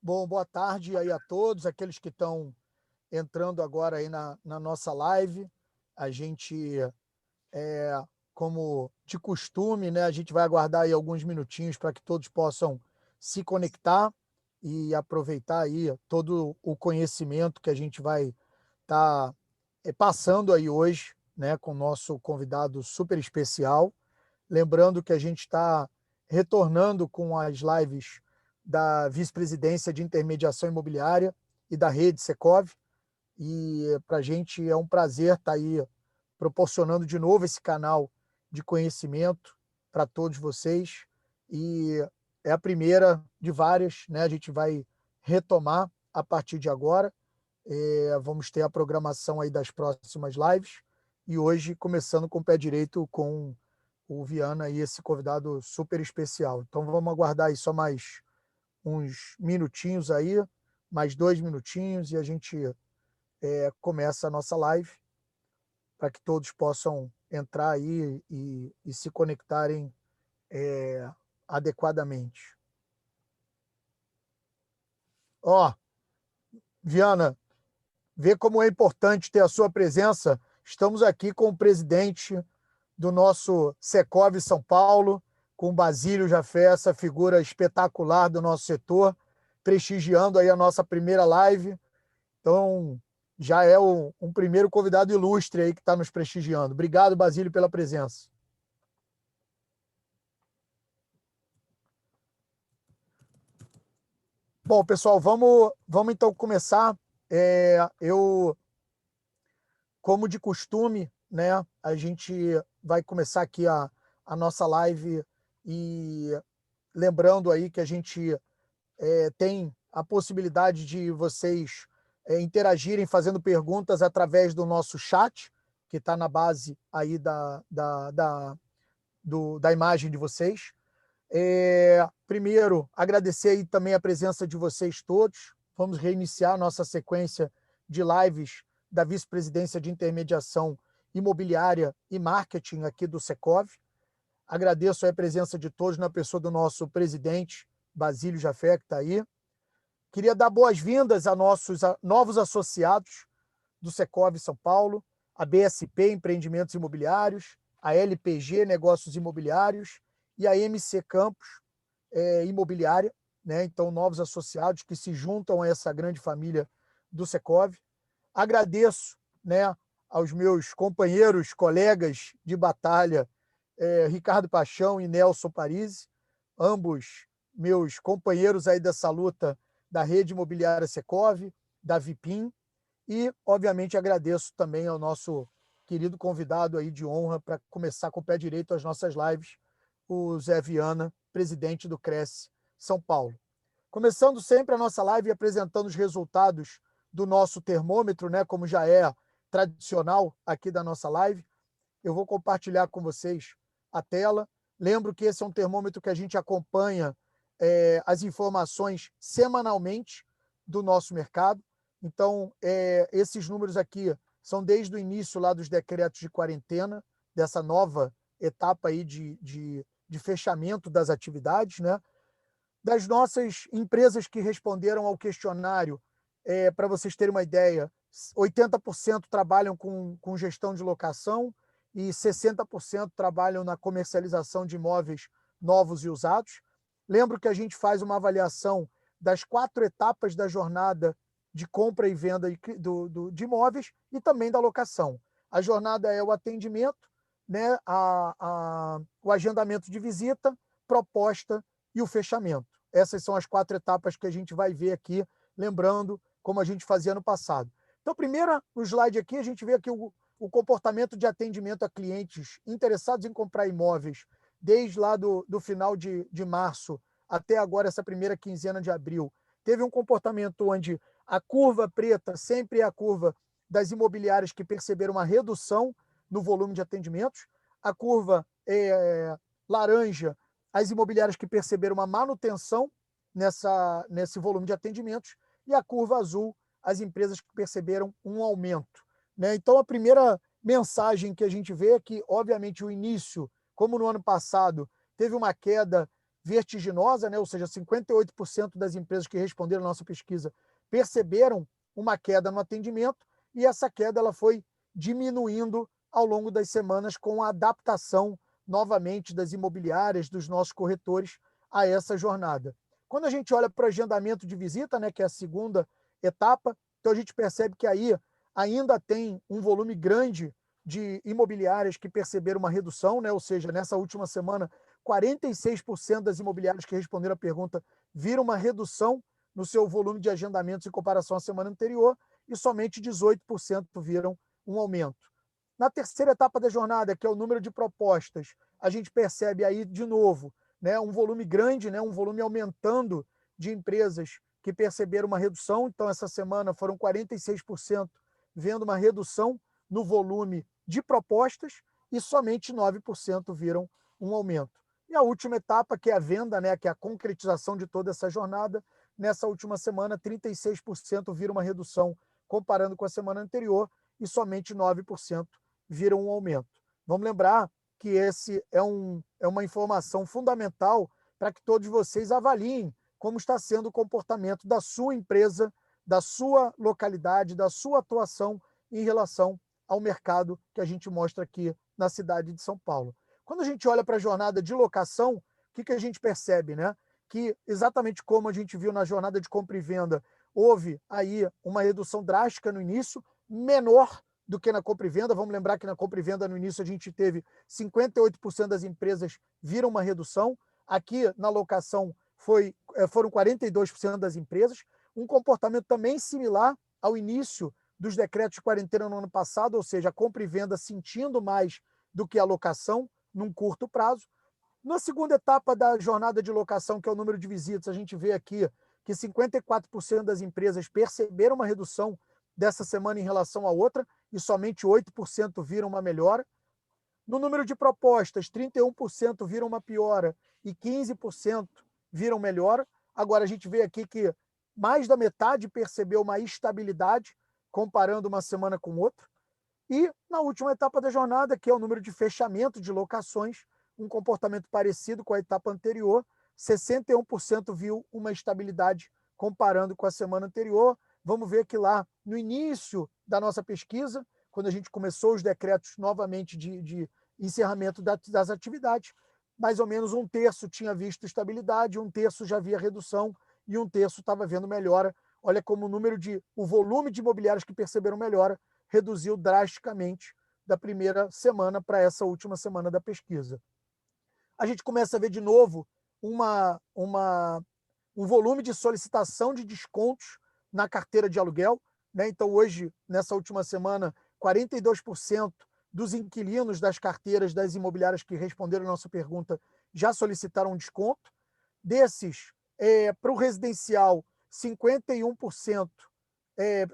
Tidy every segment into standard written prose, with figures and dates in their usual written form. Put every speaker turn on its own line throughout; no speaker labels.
Bom, boa tarde aí a todos, aqueles que estão entrando agora aí na nossa live. A gente, como de costume, né, a gente vai aguardar aí alguns minutinhos para que todos possam se conectar e aproveitar aí todo o conhecimento que a gente vai estar passando aí hoje, né, com o nosso convidado super especial. Lembrando que a gente está retornando com as lives da Vice-Presidência de Intermediação Imobiliária e da Rede Secov. E para a gente é um prazer estar aí proporcionando de novo esse canal de conhecimento para todos vocês. E é a primeira de várias, né? A gente vai retomar a partir de agora. Vamos ter a programação aí das próximas lives. E hoje, começando com o pé direito com o Viana e esse convidado super especial. Então vamos aguardar aí só mais uns minutinhos aí, mais 2 minutinhos, e a gente começa a nossa live para que todos possam entrar aí e se conectarem adequadamente. Ó, Viana, vê como é importante ter a sua presença. Estamos aqui com o presidente do nosso Secov São Paulo, com o Basílio Jafé, essa figura espetacular do nosso setor, prestigiando aí a nossa primeira live. Então, já é um primeiro convidado ilustre aí que está nos prestigiando. Obrigado, Basílio, pela presença. Bom, pessoal, vamos então começar. Eu, como de costume, né, a gente vai começar aqui a nossa live e lembrando aí que a gente tem a possibilidade de vocês interagirem fazendo perguntas através do nosso chat, que está na base aí da imagem de vocês. Primeiro, agradecer aí também a presença de vocês todos. Vamos reiniciar nossa sequência de lives da Vice-Presidência de Intermediação Imobiliária e Marketing aqui do Secov. Agradeço a presença de todos na pessoa do nosso presidente, Basílio Jafé, que está aí. Queria dar boas-vindas a nossos novos associados do Secov São Paulo, a BSP Empreendimentos Imobiliários, a LPG Negócios Imobiliários e a MC Campos Imobiliária, né? Então, novos associados que se juntam a essa grande família do Secov. Agradeço, né, aos meus companheiros, colegas de batalha, Ricardo Paixão e Nelson Parisi, ambos meus companheiros aí dessa luta da Rede Imobiliária Secov, da Vipim, e, obviamente, agradeço também ao nosso querido convidado aí de honra para começar com o pé direito as nossas lives, o Zé Viana, presidente do Cresce São Paulo. Começando sempre a nossa live apresentando os resultados do nosso termômetro, né, como já é tradicional aqui da nossa live. Eu vou compartilhar com vocês a tela. Lembro que esse é um termômetro que a gente acompanha as informações semanalmente do nosso mercado. Então, esses números aqui são desde o início lá dos decretos de quarentena, dessa nova etapa aí de fechamento das atividades, né? Das nossas empresas que responderam ao questionário, para vocês terem uma ideia, 80% trabalham com gestão de locação e 60% trabalham na comercialização de imóveis novos e usados. Lembro que a gente faz uma avaliação das 4 etapas da jornada de compra e venda de imóveis e também da locação. A jornada é o atendimento, né, o agendamento de visita, proposta e o fechamento. Essas são as 4 etapas que a gente vai ver aqui, lembrando como a gente fazia no passado. Então, primeiro, o slide aqui, a gente vê aqui o comportamento de atendimento a clientes interessados em comprar imóveis desde lá do final de março até agora, essa primeira quinzena de abril. Teve um comportamento onde a curva preta sempre é a curva das imobiliárias que perceberam uma redução no volume de atendimentos. A curva laranja, as imobiliárias que perceberam uma manutenção nesse volume de atendimentos. E a curva azul, as empresas que perceberam um aumento, né? Então, a primeira mensagem que a gente vê é que, obviamente, o início, como no ano passado, teve uma queda vertiginosa, né? Ou seja, 58% das empresas que responderam à nossa pesquisa perceberam uma queda no atendimento, e essa queda ela foi diminuindo ao longo das semanas com a adaptação novamente das imobiliárias, dos nossos corretores a essa jornada. Quando a gente olha para o agendamento de visita, né, que é a segunda etapa, então a gente percebe que aí ainda tem um volume grande de imobiliárias que perceberam uma redução, né? Ou seja, nessa última semana, 46% das imobiliárias que responderam a pergunta viram uma redução no seu volume de agendamentos em comparação à semana anterior, e somente 18% viram um aumento. Na terceira etapa da jornada, que é o número de propostas, a gente percebe aí, de novo, né, um volume grande, né, um volume aumentando de empresas que perceberam uma redução. Então, essa semana foram 46% vendo uma redução no volume de propostas e somente 9% viram um aumento. E a última etapa, que é a venda, né, que é a concretização de toda essa jornada, nessa última semana, 36% viram uma redução comparando com a semana anterior e somente 9% viram um aumento. Vamos lembrar que esse é uma informação fundamental para que todos vocês avaliem como está sendo o comportamento da sua empresa, da sua localidade, da sua atuação em relação ao mercado que a gente mostra aqui na cidade de São Paulo. Quando a gente olha para a jornada de locação, o que a gente percebe, né? Que exatamente como a gente viu na jornada de compra e venda, houve aí uma redução drástica no início, menor do que na compra e venda. Vamos lembrar que na compra e venda no início a gente teve 58% das empresas viram uma redução. Aqui na locação foram 42% das empresas. Um comportamento também similar ao início dos decretos de quarentena no ano passado, ou seja, a compra e venda sentindo mais do que a locação num curto prazo. Na segunda etapa da jornada de locação, que é o número de visitas, a gente vê aqui que 54% das empresas perceberam uma redução dessa semana em relação à outra e somente 8% viram uma melhora. No número de propostas, 31% viram uma piora e 15% viram melhora. Agora a gente vê aqui que mais da metade percebeu uma estabilidade comparando uma semana com outra. E na última etapa da jornada, que é o número de fechamento de locações, um comportamento parecido com a etapa anterior, 61% viu uma estabilidade comparando com a semana anterior. Vamos ver que lá no início da nossa pesquisa, quando a gente começou os decretos novamente de encerramento das atividades, mais ou menos um terço tinha visto estabilidade, um terço já via redução e um terço estava vendo melhora. Olha como o volume de imobiliários que perceberam melhora reduziu drasticamente da primeira semana para essa última semana da pesquisa. A gente começa a ver de novo um volume de solicitação de descontos na carteira de aluguel, né? Então, hoje, nessa última semana, 42% dos inquilinos das carteiras das imobiliárias que responderam a nossa pergunta já solicitaram um desconto. Desses, para o residencial, 51%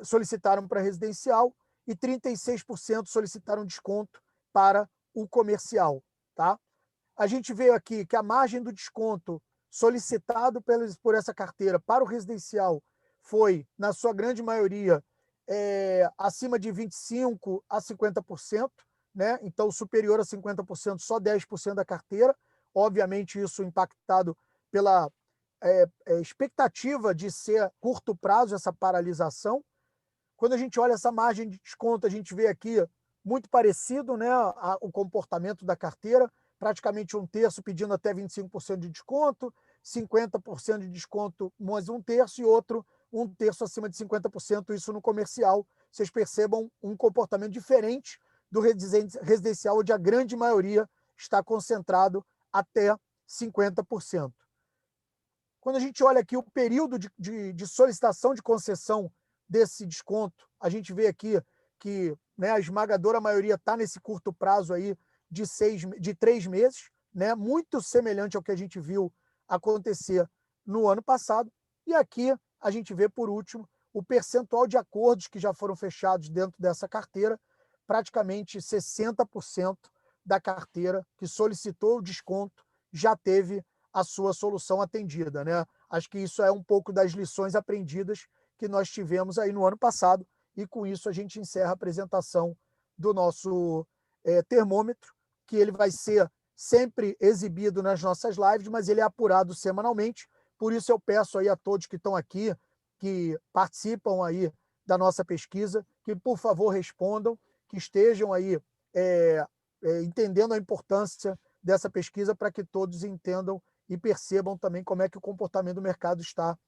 solicitaram para residencial e 36% solicitaram desconto para o comercial, tá? A gente vê aqui que a margem do desconto solicitado por essa carteira para o residencial foi, na sua grande maioria, acima de 25% a 50%, né? Então, superior a 50%, só 10% da carteira. Obviamente, isso impactado pela expectativa de ser curto prazo essa paralisação. Quando a gente olha essa margem de desconto, a gente vê aqui muito parecido, né, o comportamento da carteira, praticamente um terço pedindo até 25% de desconto, 50% de desconto mais um terço, e outro um terço acima de 50%, isso no comercial. Vocês percebam um comportamento diferente do residencial, onde a grande maioria está concentrado até 50%. Quando a gente olha aqui o período de solicitação de concessão desse desconto, a gente vê aqui que, né, a esmagadora maioria está nesse curto prazo aí de 3 meses, né, muito semelhante ao que a gente viu acontecer no ano passado. E aqui a gente vê, por último, o percentual de acordos que já foram fechados dentro dessa carteira. Praticamente 60% da carteira que solicitou o desconto já teve a sua solução atendida, né? Acho que isso é um pouco das lições aprendidas que nós tivemos aí no ano passado, e com isso a gente encerra a apresentação do nosso termômetro, que ele vai ser sempre exibido nas nossas lives, mas ele é apurado semanalmente. Por isso eu peço aí a todos que estão aqui, que participam aí da nossa pesquisa, que por favor respondam, que estejam aí entendendo a importância dessa pesquisa para que todos entendam e percebam também como é que o comportamento do mercado está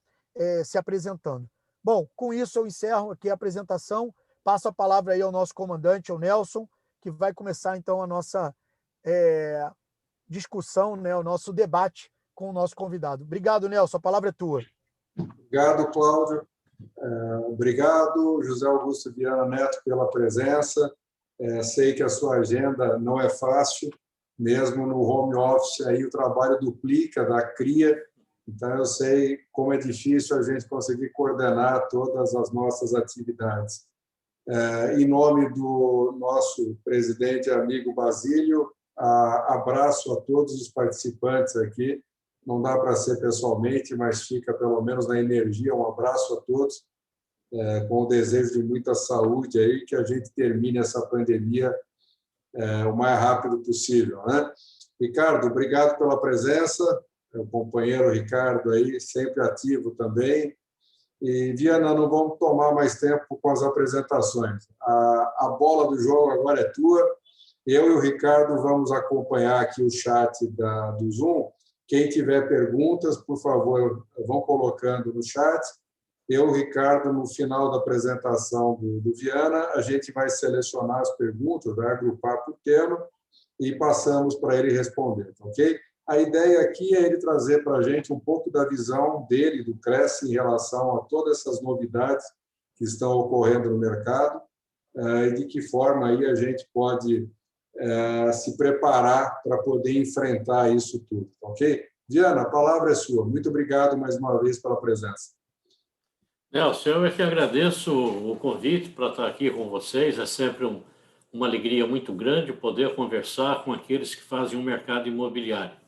se apresentando. Bom, com isso eu encerro aqui a apresentação, passo a palavra aí ao nosso comandante, ao Nelson, que vai começar então a nossa discussão, né, o nosso debate com o nosso convidado. Obrigado, Nelson, a palavra é tua.
Obrigado, Cláudio. Obrigado, José Augusto Viana Neto, pela presença. Sei que a sua agenda não é fácil, mesmo no home office, aí o trabalho duplica da CRIA, então eu sei como é difícil a gente conseguir coordenar todas as nossas atividades. Em nome do nosso presidente e amigo Basílio, abraço a todos os participantes aqui. Não dá para ser pessoalmente, mas fica pelo menos na energia. Um abraço a todos, com o desejo de muita saúde aí, que a gente termine essa pandemia o mais rápido possível, né? Ricardo, obrigado pela presença. O companheiro Ricardo aí, sempre ativo também. E, Viana, não vamos tomar mais tempo com as apresentações. A bola do jogo agora é tua. Eu e o Ricardo vamos acompanhar aqui o chat do Zoom. Quem tiver perguntas, por favor, vão colocando no chat. Eu e o Ricardo, no final da apresentação do Viana, a gente vai selecionar as perguntas, vai agrupar por tema e passamos para ele responder, ok? A ideia aqui é ele trazer para a gente um pouco da visão dele, do Cresce, em relação a todas essas novidades que estão ocorrendo no mercado e de que forma aí a gente pode se preparar para poder enfrentar isso tudo, ok? Diana, a palavra é sua. Muito obrigado mais uma vez pela presença.
Nelson, eu é que agradeço o convite para estar aqui com vocês. É sempre uma alegria muito grande poder conversar com aqueles que fazem o mercado imobiliário.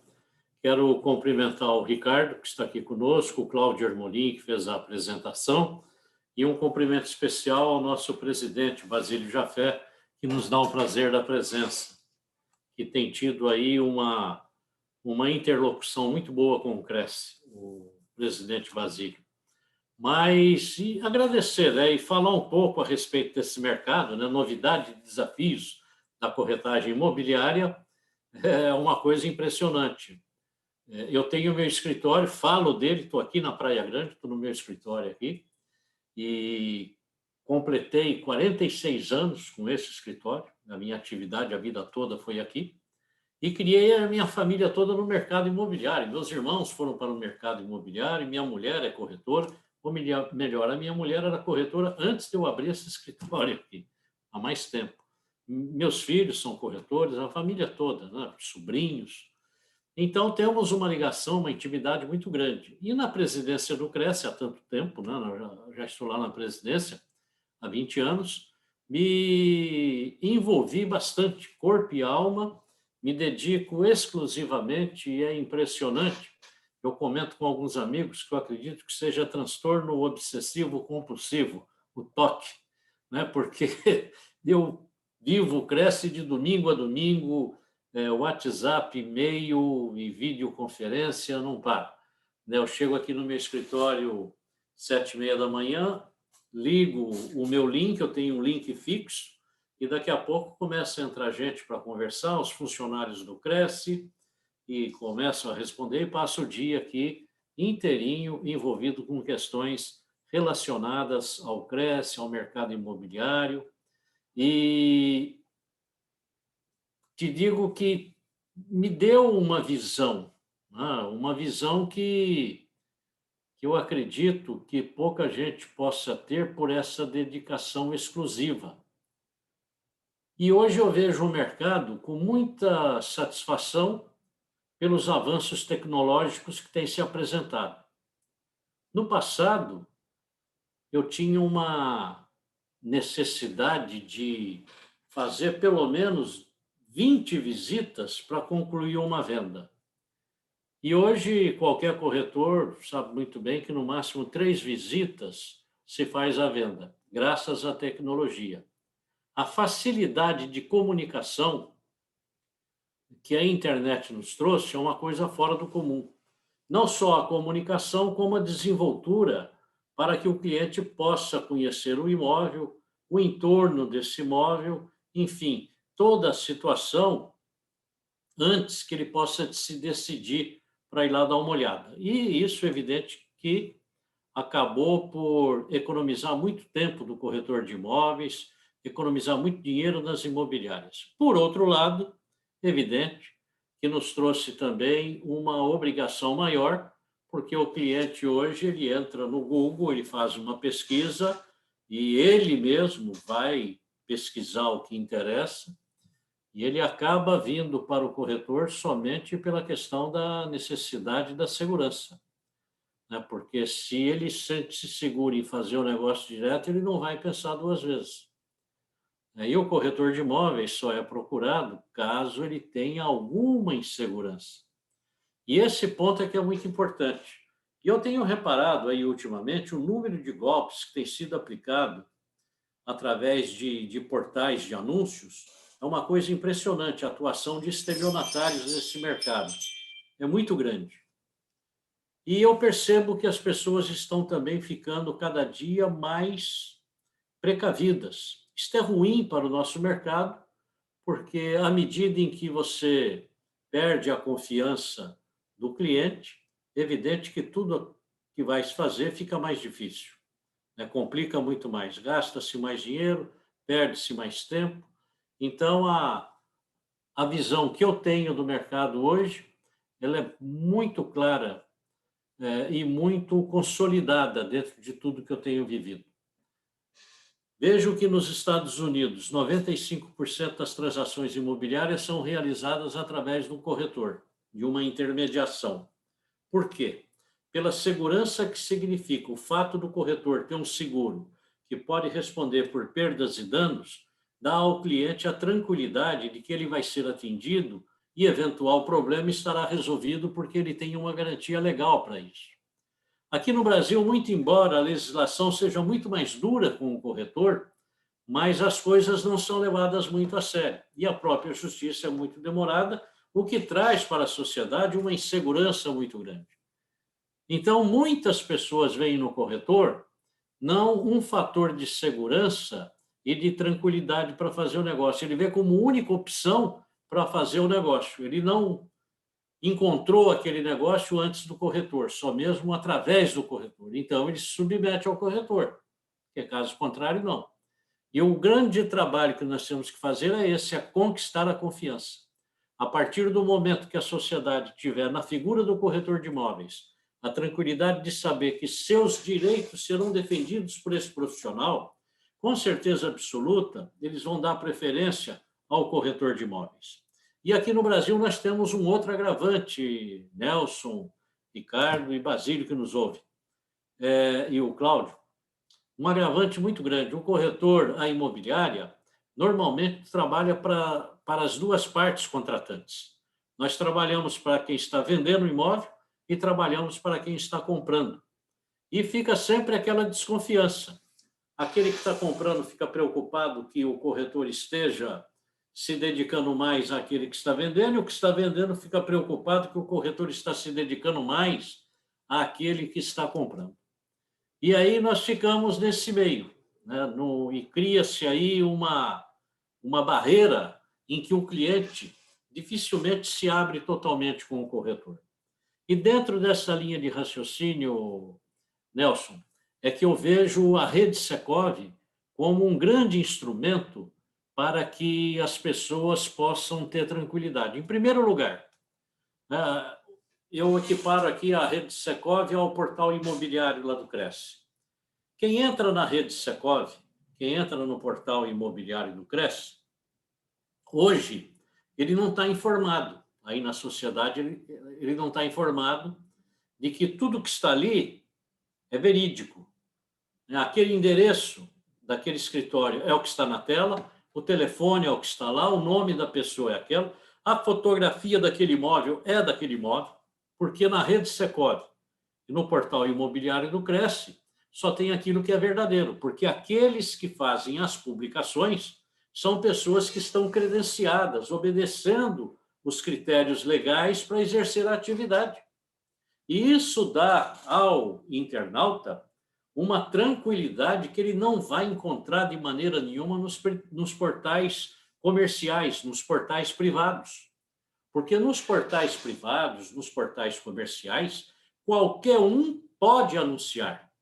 Quero cumprimentar o Ricardo, que está aqui conosco, o Cláudio Ermolim, que fez a apresentação, e um cumprimento especial ao nosso presidente, Basílio Jafé, que nos dá o prazer da presença, que tem tido aí uma interlocução muito boa com o Cresce, o presidente Basílio. Mas agradecer, né, e falar um pouco a respeito desse mercado, né, novidade e desafios da corretagem imobiliária é uma coisa impressionante. Eu tenho meu escritório, falo dele, estou aqui na Praia Grande, estou no meu escritório aqui, e completei 46 anos com esse escritório, a minha atividade a vida toda foi aqui, e criei a minha família toda no mercado imobiliário. Meus irmãos foram para o mercado imobiliário, minha mulher é corretora, ou melhor, a minha mulher era corretora antes de eu abrir esse escritório aqui, há mais tempo. Meus filhos são corretores, a família toda, né? Sobrinhos. Então, temos uma ligação, uma intimidade muito grande. E na presidência do Cresce, há tanto tempo, né? Eu já estou lá na presidência, há 20 anos, me envolvi bastante, corpo e alma, me dedico exclusivamente, e é impressionante, eu comento com alguns amigos que eu acredito que seja transtorno obsessivo compulsivo, o TOC, né? Porque eu vivo, Cresce de domingo a domingo, WhatsApp, e-mail e videoconferência, não para. Eu chego aqui no meu escritório 7h30 da manhã, ligo o meu link, eu tenho um link fixo, e daqui a pouco começa a entrar gente para conversar, os funcionários do Cresce, e começam a responder, e passo o dia aqui inteirinho envolvido com questões relacionadas ao Cresce, ao mercado imobiliário, e te digo que me deu uma visão, né? Uma visão que eu acredito que pouca gente possa ter por essa dedicação exclusiva. E hoje eu vejo o mercado com muita satisfação pelos avanços tecnológicos que têm se apresentado. No passado, eu tinha uma necessidade de fazer pelo menos 20 visitas para concluir uma venda. E hoje, qualquer corretor sabe muito bem que, no máximo, 3 visitas se faz a venda, graças à tecnologia. A facilidade de comunicação que a internet nos trouxe é uma coisa fora do comum. Não só a comunicação, como a desenvoltura para que o cliente possa conhecer o imóvel, o entorno desse imóvel, enfim, toda a situação antes que ele possa se decidir para ir lá dar uma olhada. E isso é evidente que acabou por economizar muito tempo do corretor de imóveis, economizar muito dinheiro nas imobiliárias. Por outro lado, evidente que nos trouxe também uma obrigação maior, porque o cliente hoje ele entra no Google, ele faz uma pesquisa e ele mesmo vai pesquisar o que interessa e ele acaba vindo para o corretor somente pela questão da necessidade da segurança, né? Porque se ele sente-se seguro em fazer o negócio direto, ele não vai pensar duas vezes. E o corretor de imóveis só é procurado caso ele tenha alguma insegurança. E esse ponto é que é muito importante. E eu tenho reparado aí ultimamente o número de golpes que tem sido aplicado através de portais de anúncios é uma coisa impressionante. A atuação de estelionatários nesse mercado é muito grande. E eu percebo que as pessoas estão também ficando cada dia mais precavidas. Isto é ruim para o nosso mercado, porque à medida em que você perde a confiança do cliente, é evidente que tudo que vai se fazer fica mais difícil, né? Complica muito mais, gasta-se mais dinheiro, perde-se mais tempo. Então, a visão que eu tenho do mercado hoje, ela é muito clara, e muito consolidada dentro de tudo que eu tenho vivido. Vejo que nos Estados Unidos, 95% das transações imobiliárias são realizadas através de um corretor, de uma intermediação. Por quê? Pela segurança que significa o fato do corretor ter um seguro que pode responder por perdas e danos, dá ao cliente a tranquilidade de que ele vai ser atendido e eventual problema estará resolvido porque ele tem uma garantia legal para isso. Aqui no Brasil, muito embora a legislação seja muito mais dura com o corretor, mas as coisas não são levadas muito a sério. E a própria justiça é muito demorada, o que traz para a sociedade uma insegurança muito grande. Então, muitas pessoas veem no corretor não um fator de segurança e de tranquilidade para fazer o negócio. Ele vê como única opção para fazer o negócio. Ele não encontrou aquele negócio antes do corretor, só mesmo através do corretor. Então, ele se submete ao corretor, porque caso contrário, não. E o grande trabalho que nós temos que fazer é esse, é conquistar a confiança. A partir do momento que a sociedade tiver na figura do corretor de imóveis a tranquilidade de saber que seus direitos serão defendidos por esse profissional, com certeza absoluta, eles vão dar preferência ao corretor de imóveis. E aqui no Brasil nós temos um outro agravante, Nelson, Ricardo e Basílio que nos ouve, e o Cláudio, um agravante muito grande. O corretor, a imobiliária, normalmente trabalha para as duas partes contratantes. Nós trabalhamos para quem está vendendo o imóvel e trabalhamos para quem está comprando. E fica sempre aquela desconfiança. Aquele que está comprando fica preocupado que o corretor esteja se dedicando mais àquele que está vendendo, e o que está vendendo fica preocupado que o corretor está se dedicando mais àquele que está comprando. E aí nós ficamos nesse meio, né? E cria-se aí uma barreira em que o cliente dificilmente se abre totalmente com o corretor. E dentro dessa linha de raciocínio, Nelson, é que eu vejo a rede Secov como um grande instrumento para que as pessoas possam ter tranquilidade. Em primeiro lugar, eu equiparo aqui a rede Secov ao portal imobiliário lá do Cresce. Quem entra na rede Secov, quem entra no portal imobiliário do Cresce, hoje ele não está informado. Aí na sociedade ele não está informado de que tudo que está ali é verídico. Aquele endereço daquele escritório é o que está na tela, o telefone é o que está lá, o nome da pessoa é aquela, a fotografia daquele imóvel é daquele imóvel, porque na rede Secov e no portal imobiliário do Cresce só tem aquilo que é verdadeiro, porque aqueles que fazem as publicações são pessoas que estão credenciadas, obedecendo os critérios legais para exercer a atividade. E isso dá ao internauta uma tranquilidade que ele não vai encontrar de maneira nenhuma nos portais comerciais, nos portais privados. Porque nos portais privados, nos portais comerciais, qualquer um pode anunciar.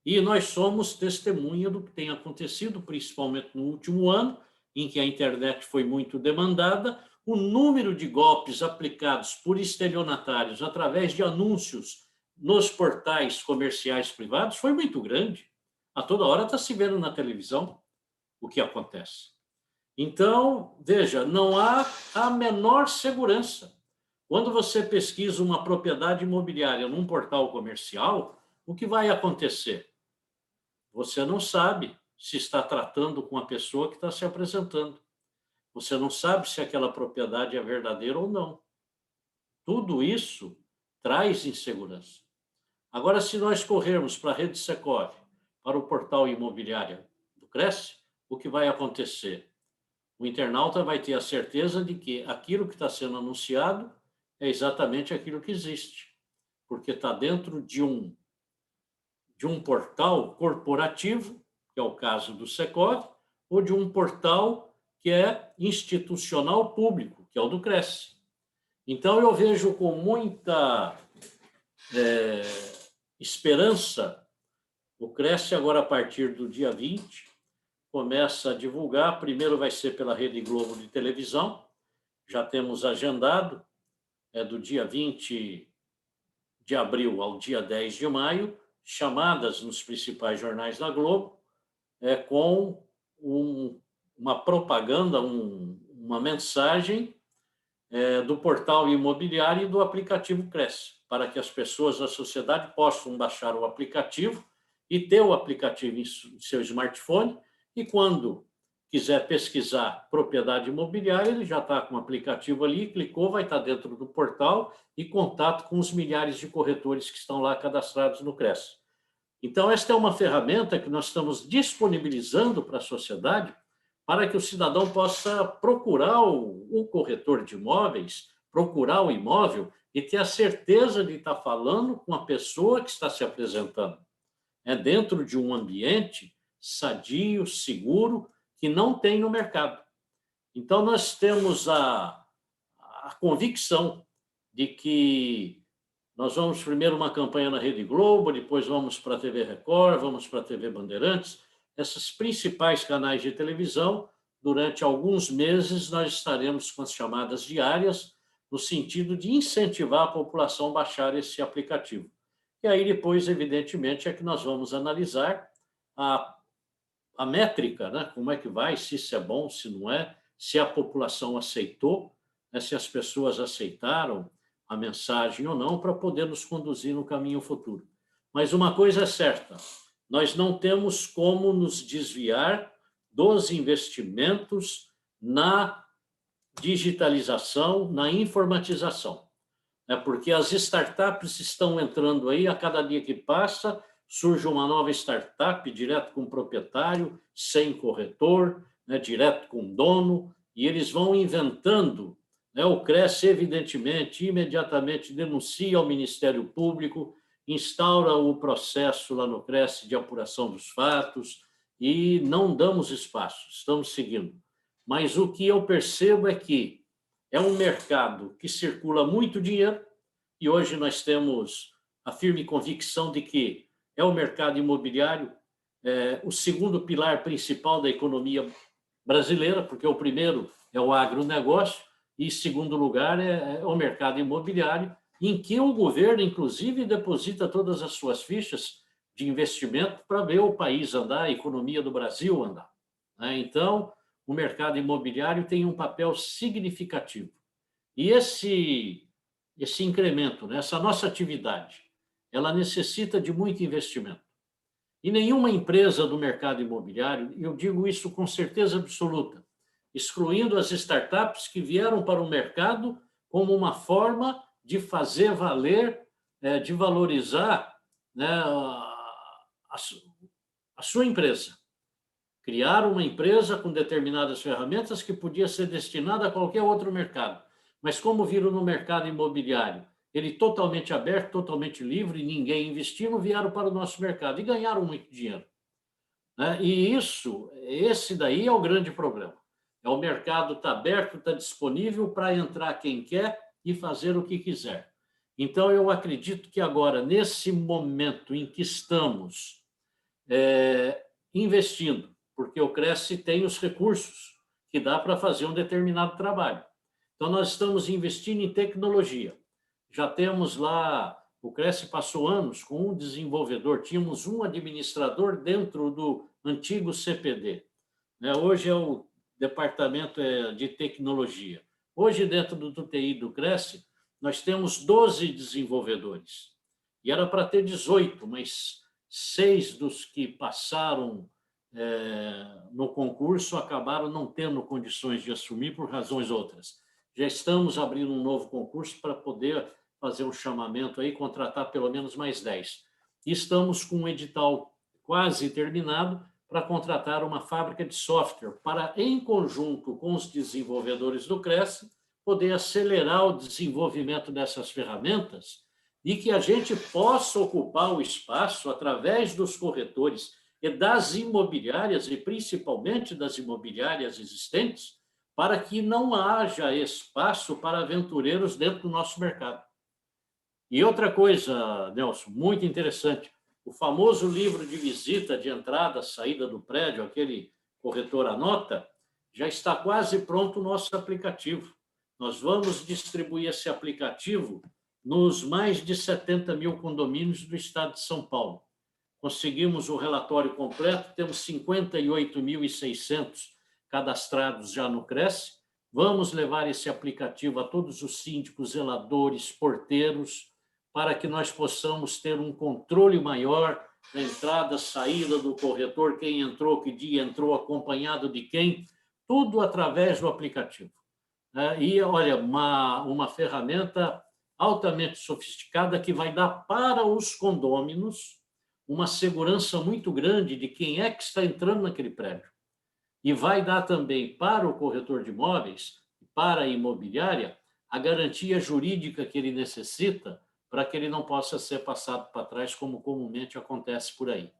E nós somos testemunha do que tem acontecido, principalmente no último ano, em que a internet foi muito demandada. O número de golpes aplicados por estelionatários através de anúncios nos portais comerciais privados foi muito grande. A toda hora está se vendo na televisão o que acontece. Então, veja, não há a menor segurança. Quando você pesquisa uma propriedade imobiliária num portal comercial, o que vai acontecer? Você não sabe se está tratando com a pessoa que está se apresentando. Você não sabe se aquela propriedade é verdadeira ou não. Tudo isso traz insegurança. Agora, se nós corrermos para a rede Secov, para o portal imobiliário do Cresce, o que vai acontecer? O internauta vai ter a certeza de que aquilo que está sendo anunciado é exatamente aquilo que existe, porque está dentro de um portal corporativo, que é o caso do Secov, ou de um portal que é institucional público, que é o do Cresce. Então, eu vejo com muita esperança o Cresce agora, a partir do dia 20, começa a divulgar. Primeiro vai ser pela Rede Globo de televisão, já temos agendado, do dia 20 de abril ao dia 10 de maio, chamadas nos principais jornais da Globo, com uma propaganda, uma mensagem do portal imobiliário e do aplicativo Cresce, para que as pessoas da sociedade possam baixar o aplicativo e ter o aplicativo em seu smartphone, e quando quiser pesquisar propriedade imobiliária, ele já está com o aplicativo ali, clicou, vai estar dentro do portal e contato com os milhares de corretores que estão lá cadastrados no Cresce. Então, esta é uma ferramenta que nós estamos disponibilizando para a sociedade para que o cidadão possa procurar o corretor de imóveis, procurar o imóvel e ter a certeza de estar falando com a pessoa que está se apresentando. Dentro de um ambiente sadio, seguro, que não tem no mercado. Então, nós temos a convicção de que nós vamos primeiro uma campanha na Rede Globo, depois vamos para a TV Record, vamos para a TV Bandeirantes, esses principais canais de televisão. Durante alguns meses, nós estaremos com as chamadas diárias, no sentido de incentivar a população a baixar esse aplicativo. E aí, depois, evidentemente, é que nós vamos analisar a métrica, né? Como é que vai, se isso é bom, se não é, se a população aceitou, né? Se as pessoas aceitaram a mensagem ou não, para poder nos conduzir no caminho futuro. Mas uma coisa é certa, nós não temos como nos desviar dos investimentos na digitalização, na informatização, né? Porque as startups estão entrando aí, a cada dia que passa, surge uma nova startup direto com o proprietário, sem corretor, né? Direto com o dono, e eles vão inventando, né? O Cresce, evidentemente, imediatamente denuncia ao Ministério Público, instaura o processo lá no Cresce de apuração dos fatos e não damos espaço, estamos seguindo. Mas o que eu percebo é que é um mercado que circula muito dinheiro e hoje nós temos a firme convicção de que é o mercado imobiliário o segundo pilar principal da economia brasileira, porque o primeiro é o agronegócio e, em segundo lugar, é o mercado imobiliário, em que o governo, inclusive, deposita todas as suas fichas de investimento para ver o país andar, a economia do Brasil andar, né? Então, o mercado imobiliário tem um papel significativo. E esse incremento, né, essa nossa atividade, ela necessita de muito investimento. E nenhuma empresa do mercado imobiliário, eu digo isso com certeza absoluta, excluindo as startups que vieram para o mercado como uma forma de fazer valer, de valorizar, né, a sua empresa. Criar uma empresa com determinadas ferramentas que podia ser destinada a qualquer outro mercado. Mas como viram no mercado imobiliário, ele totalmente aberto, totalmente livre, ninguém investindo, vieram para o nosso mercado e ganharam muito dinheiro, né? E esse daí é o grande problema. É o mercado está aberto, está disponível para entrar quem quer e fazer o que quiser. Então, eu acredito que agora, nesse momento em que estamos investindo, porque o Cresce tem os recursos que dá para fazer um determinado trabalho. Então, nós estamos investindo em tecnologia. Já temos lá, o Cresce passou anos com um desenvolvedor, tínhamos um administrador dentro do antigo CPD, né? Hoje é o departamento de tecnologia. Hoje, dentro do TI do Cresce, nós temos 12 desenvolvedores. E era para ter 18, mas 6 dos que passaram no concurso acabaram não tendo condições de assumir por razões outras. Já estamos abrindo um novo concurso para poder fazer um chamamento aí, contratar pelo menos mais 10. E estamos com um edital quase terminado para contratar uma fábrica de software para, em conjunto com os desenvolvedores do Cresce, poder acelerar o desenvolvimento dessas ferramentas e que a gente possa ocupar o espaço através dos corretores e das imobiliárias, e principalmente das imobiliárias existentes, para que não haja espaço para aventureiros dentro do nosso mercado. E outra coisa, Nelson, muito interessante, o famoso livro de visita, de entrada, saída do prédio, aquele corretor anota, já está quase pronto o nosso aplicativo. Nós vamos distribuir esse aplicativo nos mais de 70 mil condomínios do estado de São Paulo. Conseguimos o relatório completo, temos 58.600 cadastrados já no Cresce. Vamos levar esse aplicativo a todos os síndicos, zeladores, porteiros, para que nós possamos ter um controle maior da entrada, saída do corretor, quem entrou, que dia entrou, acompanhado de quem, tudo através do aplicativo. E, olha, uma ferramenta altamente sofisticada que vai dar para os condôminos uma segurança muito grande de quem é que está entrando naquele prédio. E vai dar também para o corretor de imóveis, para a imobiliária, a garantia jurídica que ele necessita para que ele não possa ser passado para trás, como comumente acontece por aí.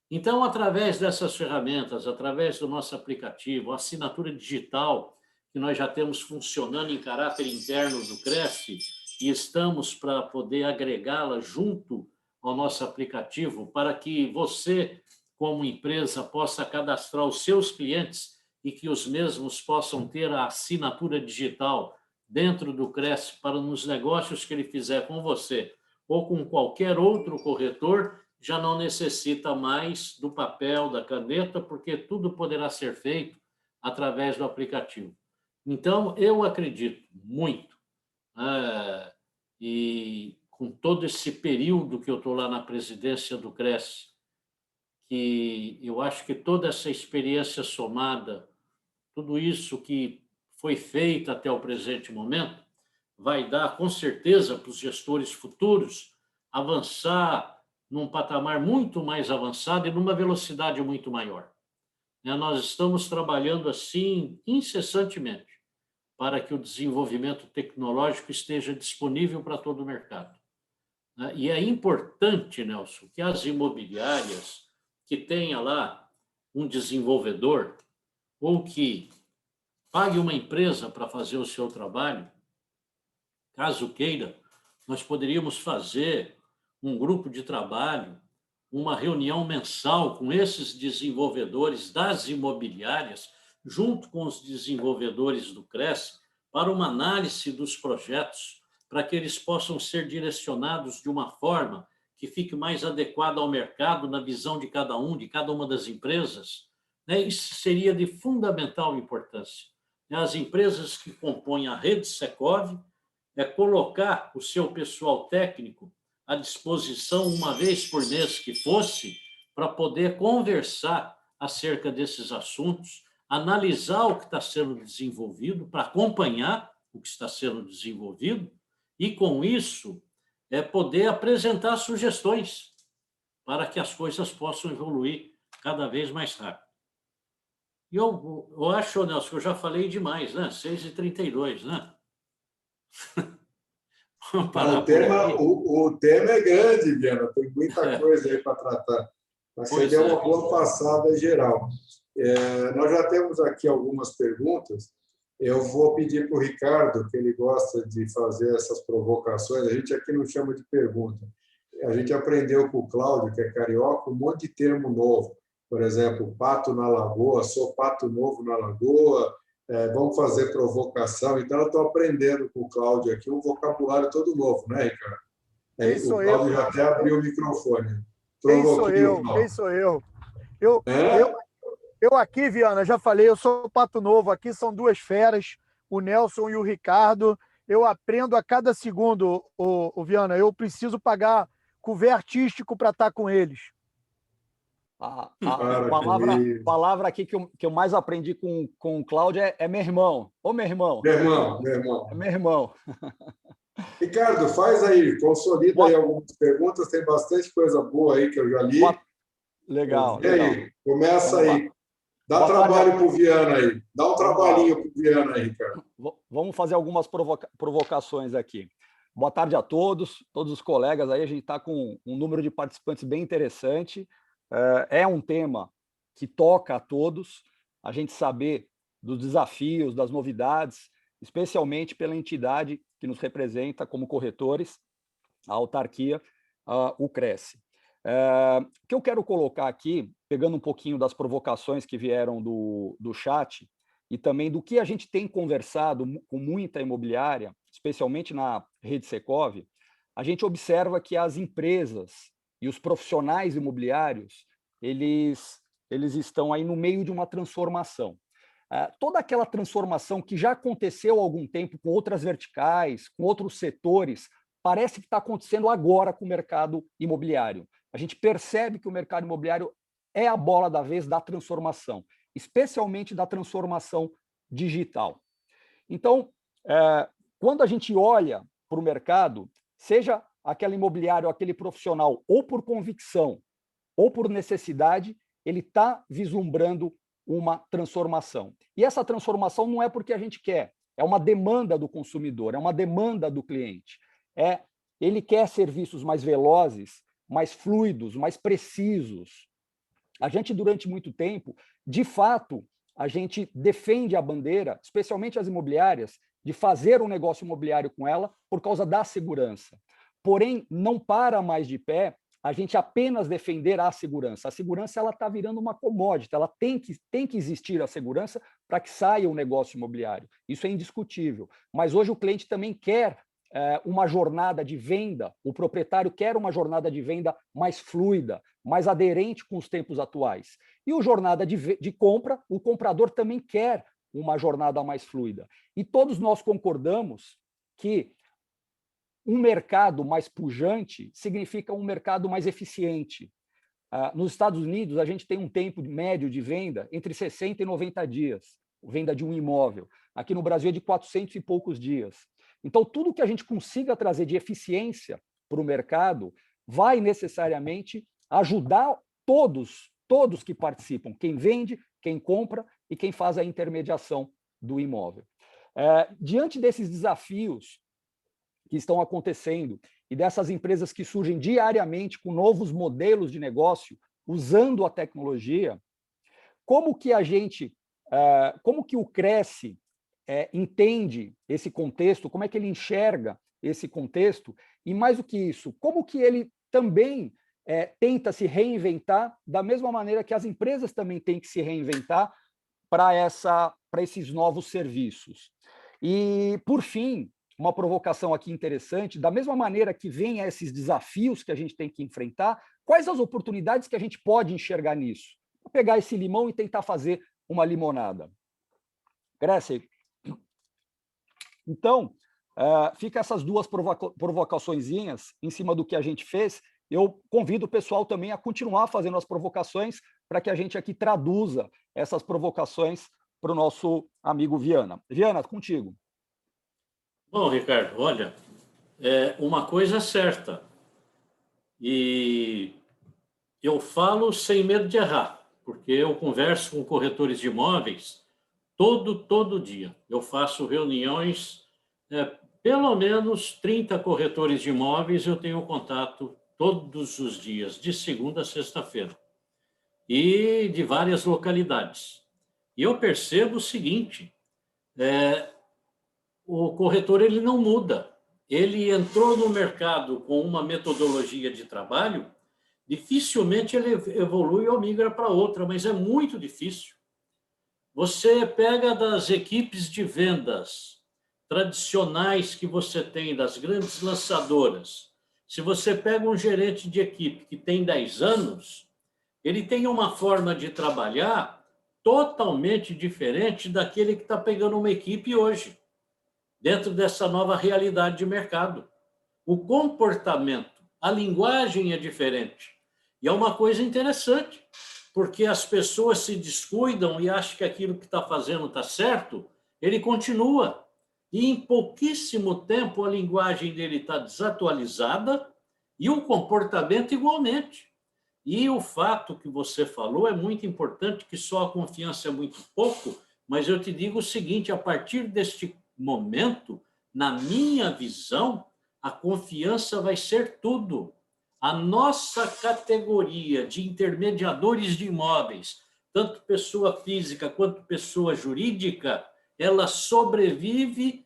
Então, através dessas ferramentas, através do nosso aplicativo, a assinatura digital, que nós já temos funcionando em caráter interno do Cresce, e estamos para poder agregá-la junto ao nosso aplicativo, para que você, como empresa, possa cadastrar os seus clientes e que os mesmos possam ter a assinatura digital dentro do Cresce para nos negócios que ele fizer com você ou com qualquer outro corretor, já não necessita mais do papel, da caneta, porque tudo poderá ser feito através do aplicativo. Então, eu acredito muito, e com todo esse período que eu estou lá na presidência do Cresce, que eu acho que toda essa experiência somada, tudo isso que foi feito até o presente momento, vai dar, com certeza, para os gestores futuros avançar num patamar muito mais avançado e numa velocidade muito maior. Nós estamos trabalhando assim incessantemente para que o desenvolvimento tecnológico esteja disponível para todo o mercado. E é importante, Nelson, que as imobiliárias que tenha lá um desenvolvedor ou que pague uma empresa para fazer o seu trabalho, caso queira, nós poderíamos fazer um grupo de trabalho, uma reunião mensal com esses desenvolvedores das imobiliárias, junto com os desenvolvedores do Cresce, para uma análise dos projetos, para que eles possam ser direcionados de uma forma que fique mais adequada ao mercado, na visão de cada uma das empresas. Isso seria de fundamental importância. As empresas que compõem a rede Secov colocar o seu pessoal técnico à disposição uma vez por mês que fosse, para poder conversar acerca desses assuntos, analisar o que está sendo desenvolvido, para acompanhar o que está sendo desenvolvido e, com isso, poder apresentar sugestões para que as coisas possam evoluir cada vez mais rápido. E eu acho, Nelson, que eu já falei demais, né? 6h32, né? Vamos parar
o tema é grande, Viana, tem muita coisa aí para tratar. Mas você deu uma boa passada geral. Nós já temos aqui algumas perguntas. Eu vou pedir para o Ricardo, que ele gosta de fazer essas provocações. A gente aqui não chama de pergunta. A gente aprendeu com o Cláudio, que é carioca, um monte de termo novo. Por exemplo, pato na lagoa, sou pato novo na lagoa, vamos fazer provocação. Então, eu estou aprendendo com o Cláudio aqui um vocabulário todo novo, né, Ricardo? O Cláudio já até abriu o microfone.
Quem sou eu? Quem sou eu? Eu aqui, Viana, já falei, eu sou pato novo. Aqui são duas feras, o Nelson e o Ricardo. Eu aprendo a cada segundo, o Viana. Eu preciso pagar couvert artístico para estar com eles.
A palavra aqui que eu mais aprendi com o Cláudio é meu irmão. Ô, meu irmão.
Meu irmão, meu irmão.
É meu irmão.
Ricardo, faz aí, consolida aí algumas perguntas. Tem bastante coisa boa aí que eu já li.
Legal.
E aí, começa aí. Dá trabalho para o Viana aí. Dá um trabalhinho para o Viana aí, Ricardo.
Vamos fazer algumas provocações aqui. Boa tarde a todos os colegas aí. A gente está com um número de participantes bem interessante. É um tema que toca a todos, a gente saber dos desafios, das novidades, especialmente pela entidade que nos representa como corretores, a autarquia, o Cresce. O que eu quero colocar aqui, pegando um pouquinho das provocações que vieram do chat e também do que a gente tem conversado com muita imobiliária, especialmente na rede Secov, a gente observa que as empresas e os profissionais imobiliários, eles estão aí no meio de uma transformação. Toda aquela transformação que já aconteceu há algum tempo com outras verticais, com outros setores, parece que está acontecendo agora com o mercado imobiliário. A gente percebe que o mercado imobiliário é a bola da vez da transformação, especialmente da transformação digital. Então, quando a gente olha para o mercado, seja aquele imobiliário, aquele profissional, ou por convicção, ou por necessidade, ele está vislumbrando uma transformação. E essa transformação não é porque a gente quer, é uma demanda do consumidor, é uma demanda do cliente. Ele quer serviços mais velozes, mais fluidos, mais precisos. A gente, durante muito tempo, de fato, a gente defende a bandeira, especialmente as imobiliárias, de fazer um negócio imobiliário com ela por causa da segurança. Porém, não para mais de pé a gente apenas defender a segurança. A segurança está virando uma commodity, ela tem que existir a segurança para que saia o negócio imobiliário. Isso é indiscutível. Mas hoje o cliente também quer uma jornada de venda, o proprietário quer uma jornada de venda mais fluida, mais aderente com os tempos atuais. E o jornada de compra, o comprador também quer uma jornada mais fluida. E todos nós concordamos que um mercado mais pujante significa um mercado mais eficiente. Nos Estados Unidos, a gente tem um tempo médio de venda entre 60 e 90 dias, venda de um imóvel. Aqui no Brasil é de 400 e poucos dias. Então, tudo que a gente consiga trazer de eficiência para o mercado vai necessariamente ajudar todos que participam, quem vende, quem compra e quem faz a intermediação do imóvel. Diante desses desafios que estão acontecendo e dessas empresas que surgem diariamente com novos modelos de negócio, usando a tecnologia, como que o Cresce entende esse contexto, como é que ele enxerga esse contexto, e mais do que isso, como que ele também tenta se reinventar da mesma maneira que as empresas também têm que se reinventar para esses novos serviços. E, por fim, uma provocação aqui interessante, da mesma maneira que vem esses desafios que a gente tem que enfrentar, quais as oportunidades que a gente pode enxergar nisso? Vou pegar esse limão e tentar fazer uma limonada. Cresce. Então, fica essas duas provocaçõezinhas em cima do que a gente fez. Eu convido o pessoal também a continuar fazendo as provocações para que a gente aqui traduza essas provocações para o nosso amigo Viana. Viana, contigo.
Bom, Ricardo, olha, uma coisa é certa, e eu falo sem medo de errar, porque eu converso com corretores de imóveis todo dia. Eu faço reuniões pelo menos 30 corretores de imóveis eu tenho contato todos os dias, de segunda a sexta-feira, e de várias localidades. E eu percebo o seguinte, o corretor ele não muda. Ele entrou no mercado com uma metodologia de trabalho, dificilmente ele evolui ou migra para outra, mas é muito difícil. Você pega das equipes de vendas tradicionais que você tem, das grandes lançadoras, se você pega um gerente de equipe que tem 10 anos, ele tem uma forma de trabalhar totalmente diferente daquele que está pegando uma equipe hoje, dentro dessa nova realidade de mercado. O comportamento, a linguagem é diferente. E é uma coisa interessante, porque as pessoas se descuidam e acham que aquilo que está fazendo está certo, ele continua. E em pouquíssimo tempo a linguagem dele está desatualizada e o comportamento igualmente. E o fato que você falou é muito importante, que só a confiança é muito pouco, mas eu te digo o seguinte, a partir deste momento, na minha visão, a confiança vai ser tudo. A nossa categoria de intermediadores de imóveis, tanto pessoa física quanto pessoa jurídica, ela sobrevive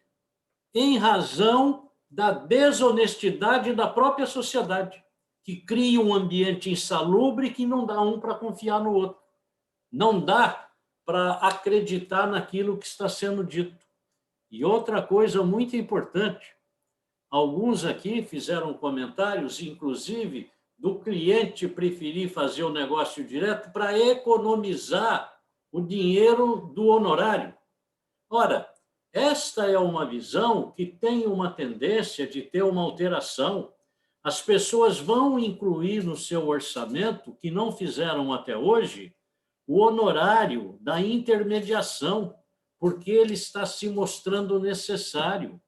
em razão da desonestidade da própria sociedade, que cria um ambiente insalubre que não dá um para confiar no outro. Não dá para acreditar naquilo que está sendo dito. E outra coisa muito importante, alguns aqui fizeram comentários, inclusive, do cliente preferir fazer o negócio direto para economizar o dinheiro do honorário. Ora, esta é uma visão que tem uma tendência de ter uma alteração. As pessoas vão incluir no seu orçamento, que não fizeram até hoje, o honorário da intermediação, porque ele está se mostrando necessário.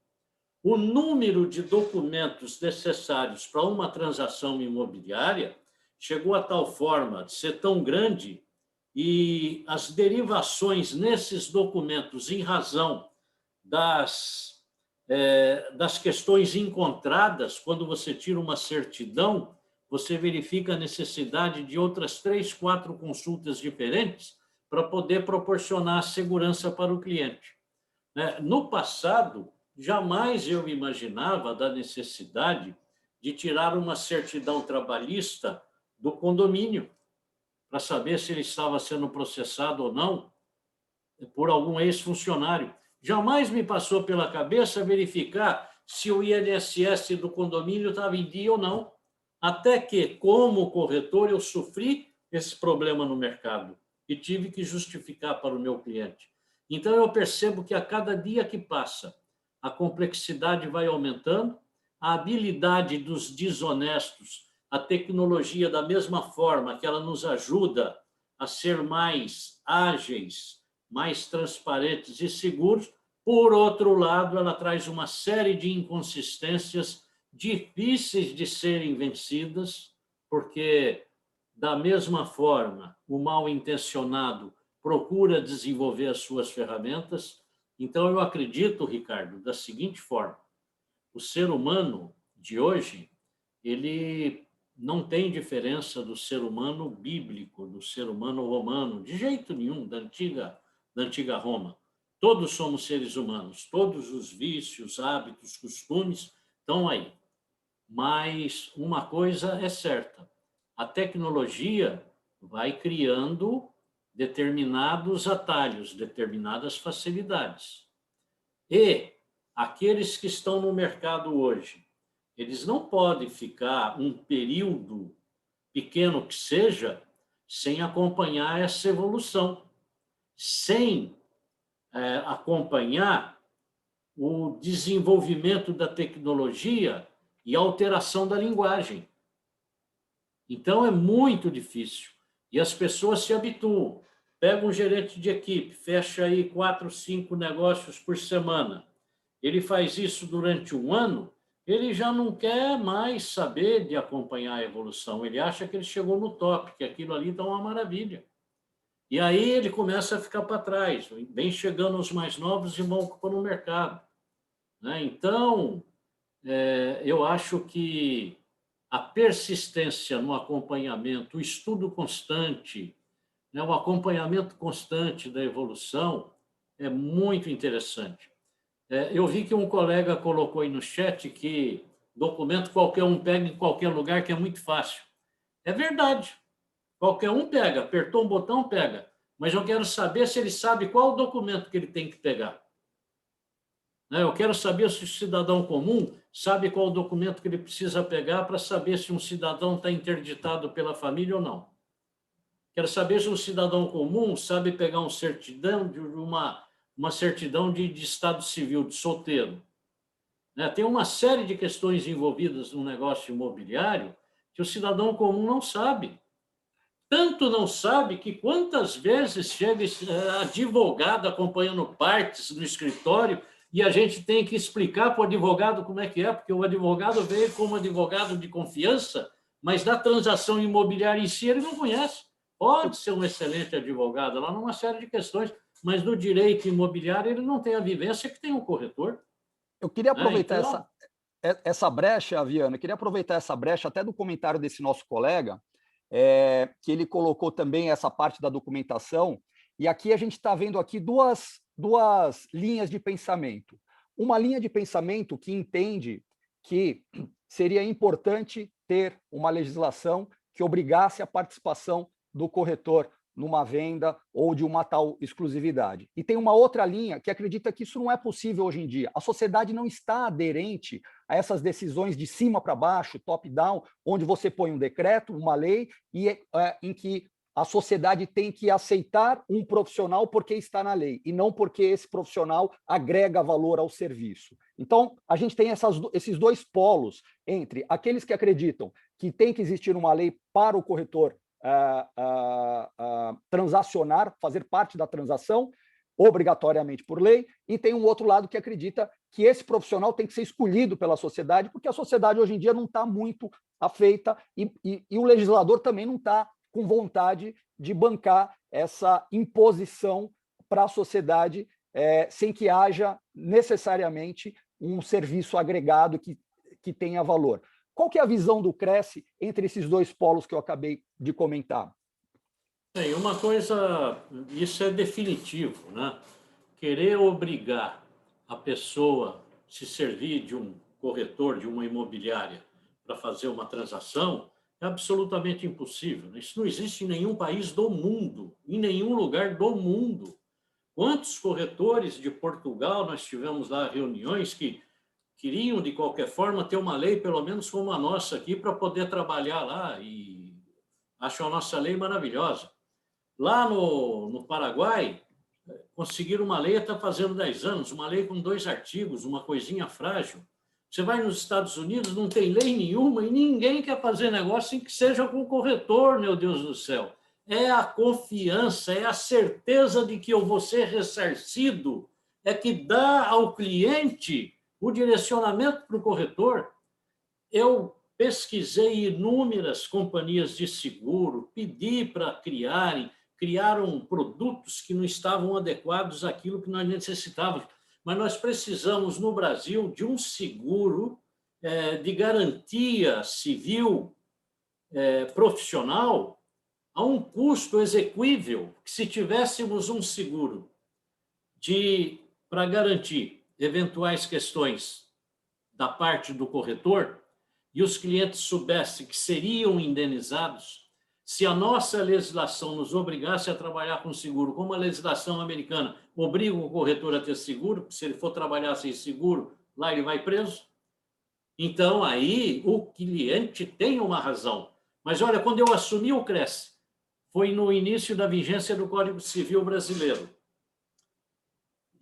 O número de documentos necessários para uma transação imobiliária chegou a tal forma de ser tão grande e as derivações nesses documentos em razão das questões encontradas, quando você tira uma certidão, você verifica a necessidade de outras 3, 4 consultas diferentes para poder proporcionar segurança para o cliente. No passado, jamais eu imaginava da necessidade de tirar uma certidão trabalhista do condomínio para saber se ele estava sendo processado ou não por algum ex-funcionário. Jamais me passou pela cabeça verificar se o INSS do condomínio estava em dia ou não. Até que, como corretor, eu sofri esse problema no mercado e tive que justificar para o meu cliente. Então, eu percebo que a cada dia que passa, a complexidade vai aumentando, a habilidade dos desonestos, a tecnologia, da mesma forma que ela nos ajuda a ser mais ágeis, mais transparentes e seguros, por outro lado, ela traz uma série de inconsistências difíceis de serem vencidas, porque, da mesma forma, o mal-intencionado procura desenvolver as suas ferramentas. Então, eu acredito, Ricardo, da seguinte forma: o ser humano de hoje, ele não tem diferença do ser humano bíblico, do ser humano romano, de jeito nenhum, da antiga Roma. Todos somos seres humanos, todos os vícios, hábitos, costumes estão aí. Mas uma coisa é certa: a tecnologia vai criando determinados atalhos, determinadas facilidades. E aqueles que estão no mercado hoje, eles não podem ficar um período, pequeno que seja, sem acompanhar essa evolução, sem acompanhar o desenvolvimento da tecnologia e a alteração da linguagem. Então, é muito difícil. E as pessoas se habituam. Pega um gerente de equipe, fecha aí 4, 5 negócios por semana. Ele faz isso durante um ano, ele já não quer mais saber de acompanhar a evolução. Ele acha que ele chegou no top, que aquilo ali está uma maravilha. E aí ele começa a ficar para trás. Vem chegando os mais novos e vão ocupando o mercado. né? Então, eu acho que a persistência no acompanhamento, o estudo constante, né, o acompanhamento constante da evolução é muito interessante. Eu vi que um colega colocou aí no chat que documento qualquer um pega em qualquer lugar, que é muito fácil. É verdade. Qualquer um pega, apertou um botão, pega. Mas eu quero saber se ele sabe qual documento que ele tem que pegar. Eu quero saber se o cidadão comum sabe qual documento que ele precisa pegar para saber se um cidadão está interditado pela família ou não. Quero saber se um cidadão comum sabe pegar uma certidão de estado civil, de solteiro. Tem uma série de questões envolvidas no negócio imobiliário que o cidadão comum não sabe. Tanto não sabe que quantas vezes chega advogado acompanhando partes no escritório e a gente tem que explicar para o advogado como é que é, porque o advogado veio como advogado de confiança, mas da transação imobiliária em si ele não conhece. Pode ser um excelente advogado lá numa série de questões, mas no direito imobiliário ele não tem a vivência que tem um corretor.
Eu queria aproveitar essa brecha, Viana, queria aproveitar essa brecha até do comentário desse nosso colega, que ele colocou também essa parte da documentação, e aqui a gente está vendo aqui duas linhas de pensamento. Uma linha de pensamento que entende que seria importante ter uma legislação que obrigasse a participação do corretor numa venda ou de uma tal exclusividade. E tem uma outra linha que acredita que isso não é possível hoje em dia. A sociedade não está aderente a essas decisões de cima para baixo, top-down, onde você põe um decreto, uma lei, e em que a sociedade tem que aceitar um profissional porque está na lei, e não porque esse profissional agrega valor ao serviço. Então, a gente tem esses dois polos entre aqueles que acreditam que tem que existir uma lei para o corretor transacionar, fazer parte da transação, obrigatoriamente por lei, e tem um outro lado que acredita que esse profissional tem que ser escolhido pela sociedade, porque a sociedade hoje em dia não está muito afeita e o legislador também não está com vontade de bancar essa imposição para a sociedade sem que haja necessariamente um serviço agregado que tenha valor. Qual que é a visão do Cresce entre esses dois polos que eu acabei de comentar?
Bem, uma coisa, isso é definitivo, né? Querer obrigar a pessoa a se servir de um corretor, de uma imobiliária, para fazer uma transação, é absolutamente impossível. Isso não existe em nenhum país do mundo, em nenhum lugar do mundo. Quantos corretores de Portugal nós tivemos lá reuniões que queriam, de qualquer forma, ter uma lei, pelo menos como a nossa aqui, para poder trabalhar lá, e acham a nossa lei maravilhosa. Lá no Paraguai, conseguiram uma lei, está fazendo 10 anos, uma lei com 2 artigos, uma coisinha frágil. Você vai nos Estados Unidos, não tem lei nenhuma e ninguém quer fazer negócio sem que seja com o corretor, meu Deus do céu. É a confiança, é a certeza de que eu vou ser ressarcido, é que dá ao cliente o direcionamento para o corretor. Eu pesquisei inúmeras companhias de seguro, pedi para criaram produtos que não estavam adequados àquilo que nós necessitávamos. Mas nós precisamos, no Brasil, de um seguro de garantia civil profissional a um custo exequível, que se tivéssemos um seguro para garantir eventuais questões da parte do corretor e os clientes soubessem que seriam indenizados, se a nossa legislação nos obrigasse a trabalhar com seguro, como a legislação americana obriga o corretor a ter seguro, porque se ele for trabalhar sem seguro, lá ele vai preso. Então, aí o cliente tem uma razão. Mas, olha, quando eu assumi o Cresce, foi no início da vigência do Código Civil brasileiro.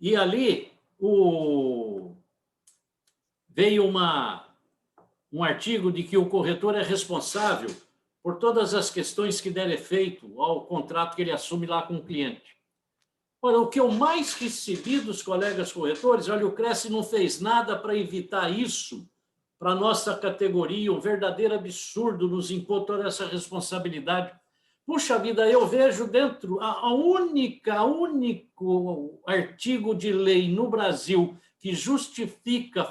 E ali veio um artigo de que o corretor é responsável por todas as questões que der efeito ao contrato que ele assume lá com o cliente. Olha, o que eu mais recebi dos colegas corretores, olha, o Cresce não fez nada para evitar isso para a nossa categoria, um verdadeiro absurdo nos impor toda essa responsabilidade. Puxa vida, eu vejo dentro único artigo de lei no Brasil que justifica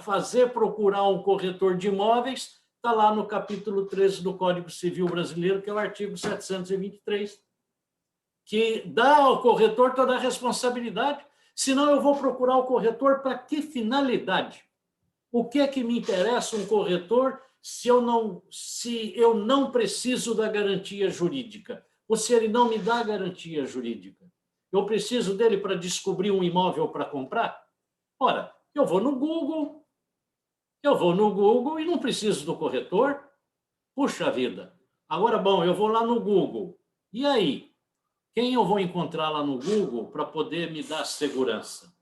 procurar um corretor de imóveis está lá no capítulo 13 do Código Civil Brasileiro, que é o artigo 723, que dá ao corretor toda a responsabilidade. Senão eu vou procurar o corretor para que finalidade? O que é que me interessa um corretor se eu não preciso da garantia jurídica? Ou se ele não me dá garantia jurídica? Eu preciso dele para descobrir um imóvel para comprar? Ora, eu vou no Google e não preciso do corretor. Puxa vida. Agora, bom, eu vou lá no Google. E aí? Quem eu vou encontrar lá no Google para poder me dar segurança?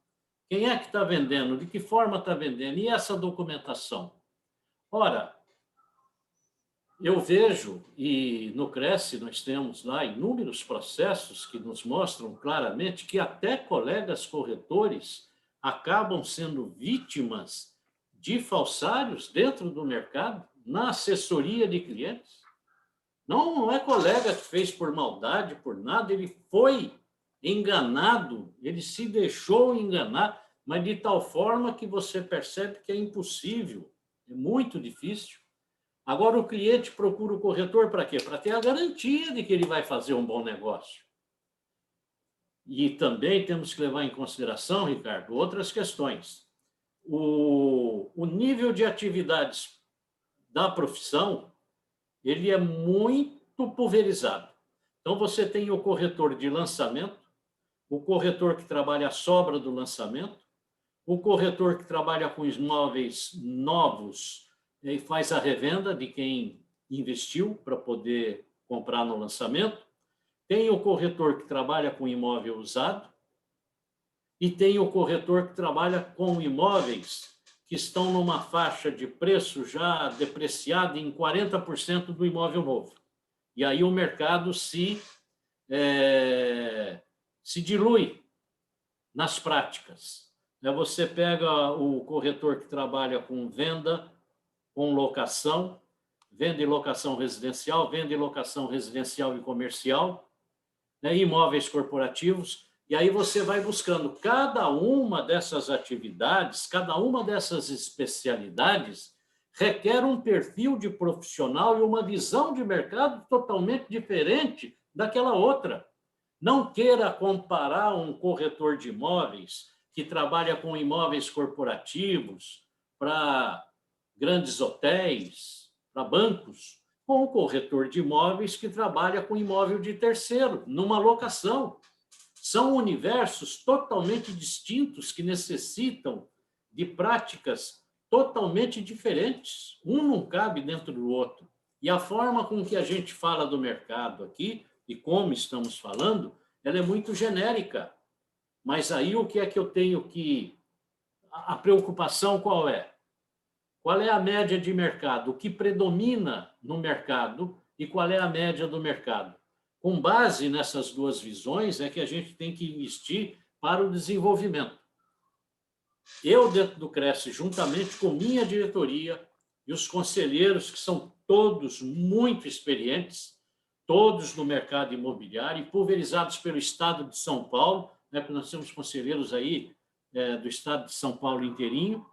Quem é que está vendendo? De que forma está vendendo? E essa documentação? Ora, eu vejo, e no Cresce nós temos lá inúmeros processos que nos mostram claramente que até colegas corretores acabam sendo vítimas de falsários dentro do mercado, na assessoria de clientes. Não é colega que fez por maldade, por nada, ele foi enganado, ele se deixou enganar, mas de tal forma que você percebe que é impossível, é muito difícil. Agora o cliente procura o corretor para quê? Para ter a garantia de que ele vai fazer um bom negócio. E também temos que levar em consideração, Ricardo, outras questões. O nível de atividades da profissão, ele é muito pulverizado. Então, você tem o corretor de lançamento, o corretor que trabalha a sobra do lançamento, o corretor que trabalha com imóveis novos e faz a revenda de quem investiu para poder comprar no lançamento, tem o corretor que trabalha com imóvel usado e tem o corretor que trabalha com imóveis que estão numa faixa de preço já depreciada em 40% do imóvel novo. E aí o mercado se dilui nas práticas. Você pega o corretor que trabalha com venda, com locação, venda e locação residencial, venda e locação residencial e comercial, imóveis corporativos, e aí você vai buscando cada uma dessas atividades, cada uma dessas especialidades requer um perfil de profissional e uma visão de mercado totalmente diferente daquela outra. Não queira comparar um corretor de imóveis que trabalha com imóveis corporativos para grandes hotéis, para bancos, com o corretor de imóveis que trabalha com imóvel de terceiro, numa locação. São universos totalmente distintos que necessitam de práticas totalmente diferentes. Um não cabe dentro do outro. E a forma com que a gente fala do mercado aqui, e como estamos falando, ela é muito genérica. Mas aí o que é que eu tenho que... A preocupação qual é? Qual é a média de mercado? O que predomina no mercado e qual é a média do mercado? Com base nessas duas visões é que a gente tem que investir para o desenvolvimento. Eu, dentro do Cresce, juntamente com minha diretoria e os conselheiros, que são todos muito experientes, todos no mercado imobiliário e pulverizados pelo Estado de São Paulo, porque nós temos conselheiros aí do Estado de São Paulo inteirinho,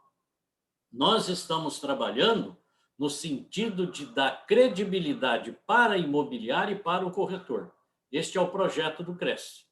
nós estamos trabalhando no sentido de dar credibilidade para a imobiliária e para o corretor. Este é o projeto do Cresce.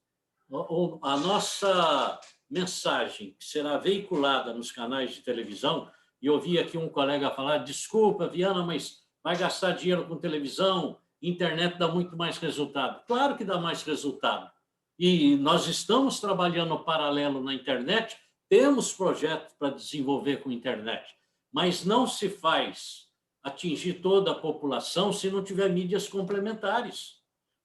A nossa mensagem, que será veiculada nos canais de televisão, e eu ouvi aqui um colega falar, desculpa, Viana, mas vai gastar dinheiro com televisão, internet dá muito mais resultado. Claro que dá mais resultado. E nós estamos trabalhando paralelo na internet, temos projetos para desenvolver com internet, mas não se faz atingir toda a população se não tiver mídias complementares.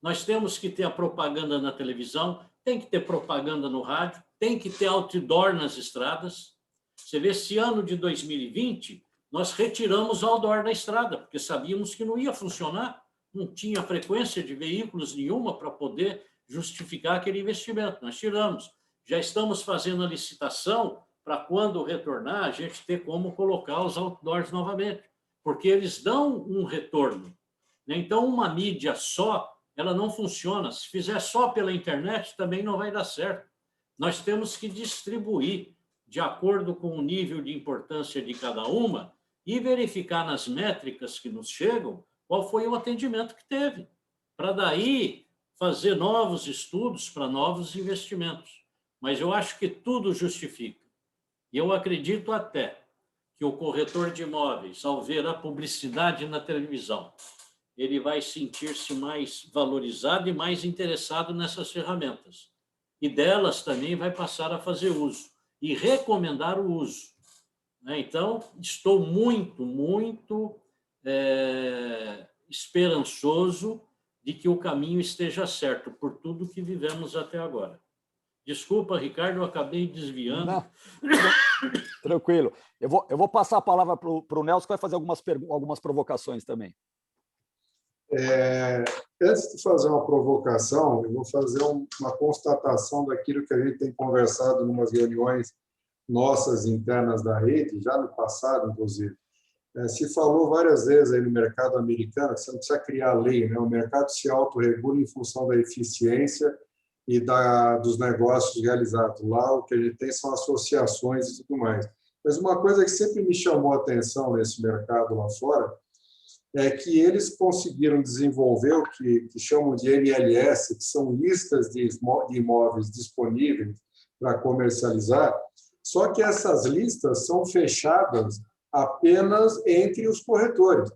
Nós temos que ter a propaganda na televisão, tem que ter propaganda no rádio, tem que ter outdoor nas estradas. Você vê, esse ano de 2020, nós retiramos o outdoor da estrada, porque sabíamos que não ia funcionar, não tinha frequência de veículos nenhuma para poder justificar aquele investimento. Nós tiramos. Já estamos fazendo a licitação para, quando retornar, a gente ter como colocar os outdoors novamente, porque eles dão um retorno. Então, uma mídia só, ela não funciona. Se fizer só pela internet, também não vai dar certo. Nós temos que distribuir de acordo com o nível de importância de cada uma e verificar nas métricas que nos chegam qual foi o atendimento que teve, para daí fazer novos estudos para novos investimentos. Mas eu acho que tudo justifica. E eu acredito até que o corretor de imóveis, ao ver a publicidade na televisão, ele vai sentir-se mais valorizado e mais interessado nessas ferramentas. E delas também vai passar a fazer uso e recomendar o uso. Então, estou muito esperançoso de que o caminho esteja certo por tudo que vivemos até agora. Desculpa, Ricardo, eu acabei desviando.
Não, tranquilo. Eu vou passar a palavra para o Nelson, que vai fazer algumas provocações também.
Antes de fazer uma provocação, eu vou fazer uma constatação daquilo que a gente tem conversado em umas reuniões nossas internas da rede, já no passado, inclusive. Se falou várias vezes aí no mercado americano que você não precisa criar lei, né? O mercado se autorregula em função da eficiência e dos negócios realizados. Lá o que a gente tem são associações e tudo mais. Mas uma coisa que sempre me chamou a atenção nesse mercado lá fora é que eles conseguiram desenvolver o que chamam de MLS, que são listas de imóveis disponíveis para comercializar, só que essas listas são fechadas apenas entre os corretores.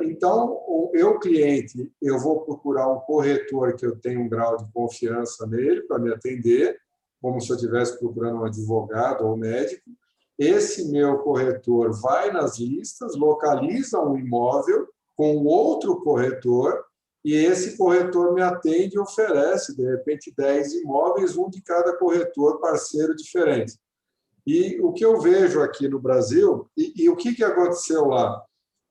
Então, eu, cliente, eu vou procurar um corretor que eu tenho um grau de confiança nele para me atender, como se eu estivesse procurando um advogado ou médico. Esse meu corretor vai nas listas, localiza um imóvel com outro corretor e esse corretor me atende e oferece, de repente, 10 imóveis, um de cada corretor parceiro diferente. E o que eu vejo aqui no Brasil, e o que aconteceu lá?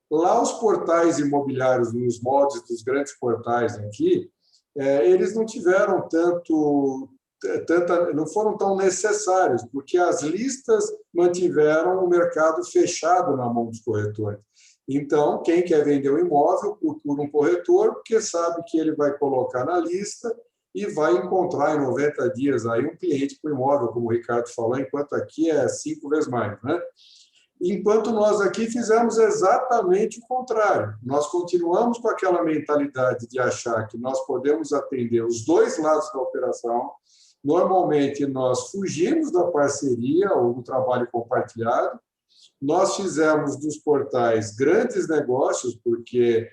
Lá os portais imobiliários, nos moldes dos grandes portais aqui, eles não tiveram não foram tão necessários, porque as listas mantiveram o mercado fechado na mão dos corretores. Então, quem quer vender um imóvel procura um corretor, porque sabe que ele vai colocar na lista e vai encontrar em 90 dias aí um cliente para o imóvel, como o Ricardo falou, enquanto aqui é 5 vezes mais, né? Enquanto nós aqui fizemos exatamente o contrário. Nós continuamos com aquela mentalidade de achar que nós podemos atender os dois lados da operação. Normalmente, nós fugimos da parceria ou do trabalho compartilhado. Nós fizemos dos portais grandes negócios, porque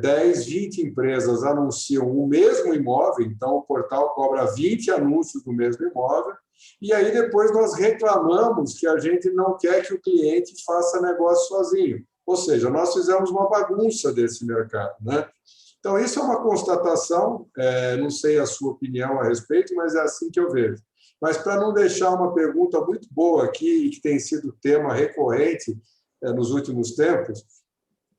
10, 20 empresas anunciam o mesmo imóvel, então o portal cobra 20 anúncios do mesmo imóvel, e aí depois nós reclamamos que a gente não quer que o cliente faça negócio sozinho. Ou seja, nós fizemos uma bagunça desse mercado, né? Então, isso é uma constatação, não sei a sua opinião a respeito, mas é assim que eu vejo. Mas, para não deixar uma pergunta muito boa aqui, e que tem sido tema recorrente nos últimos tempos,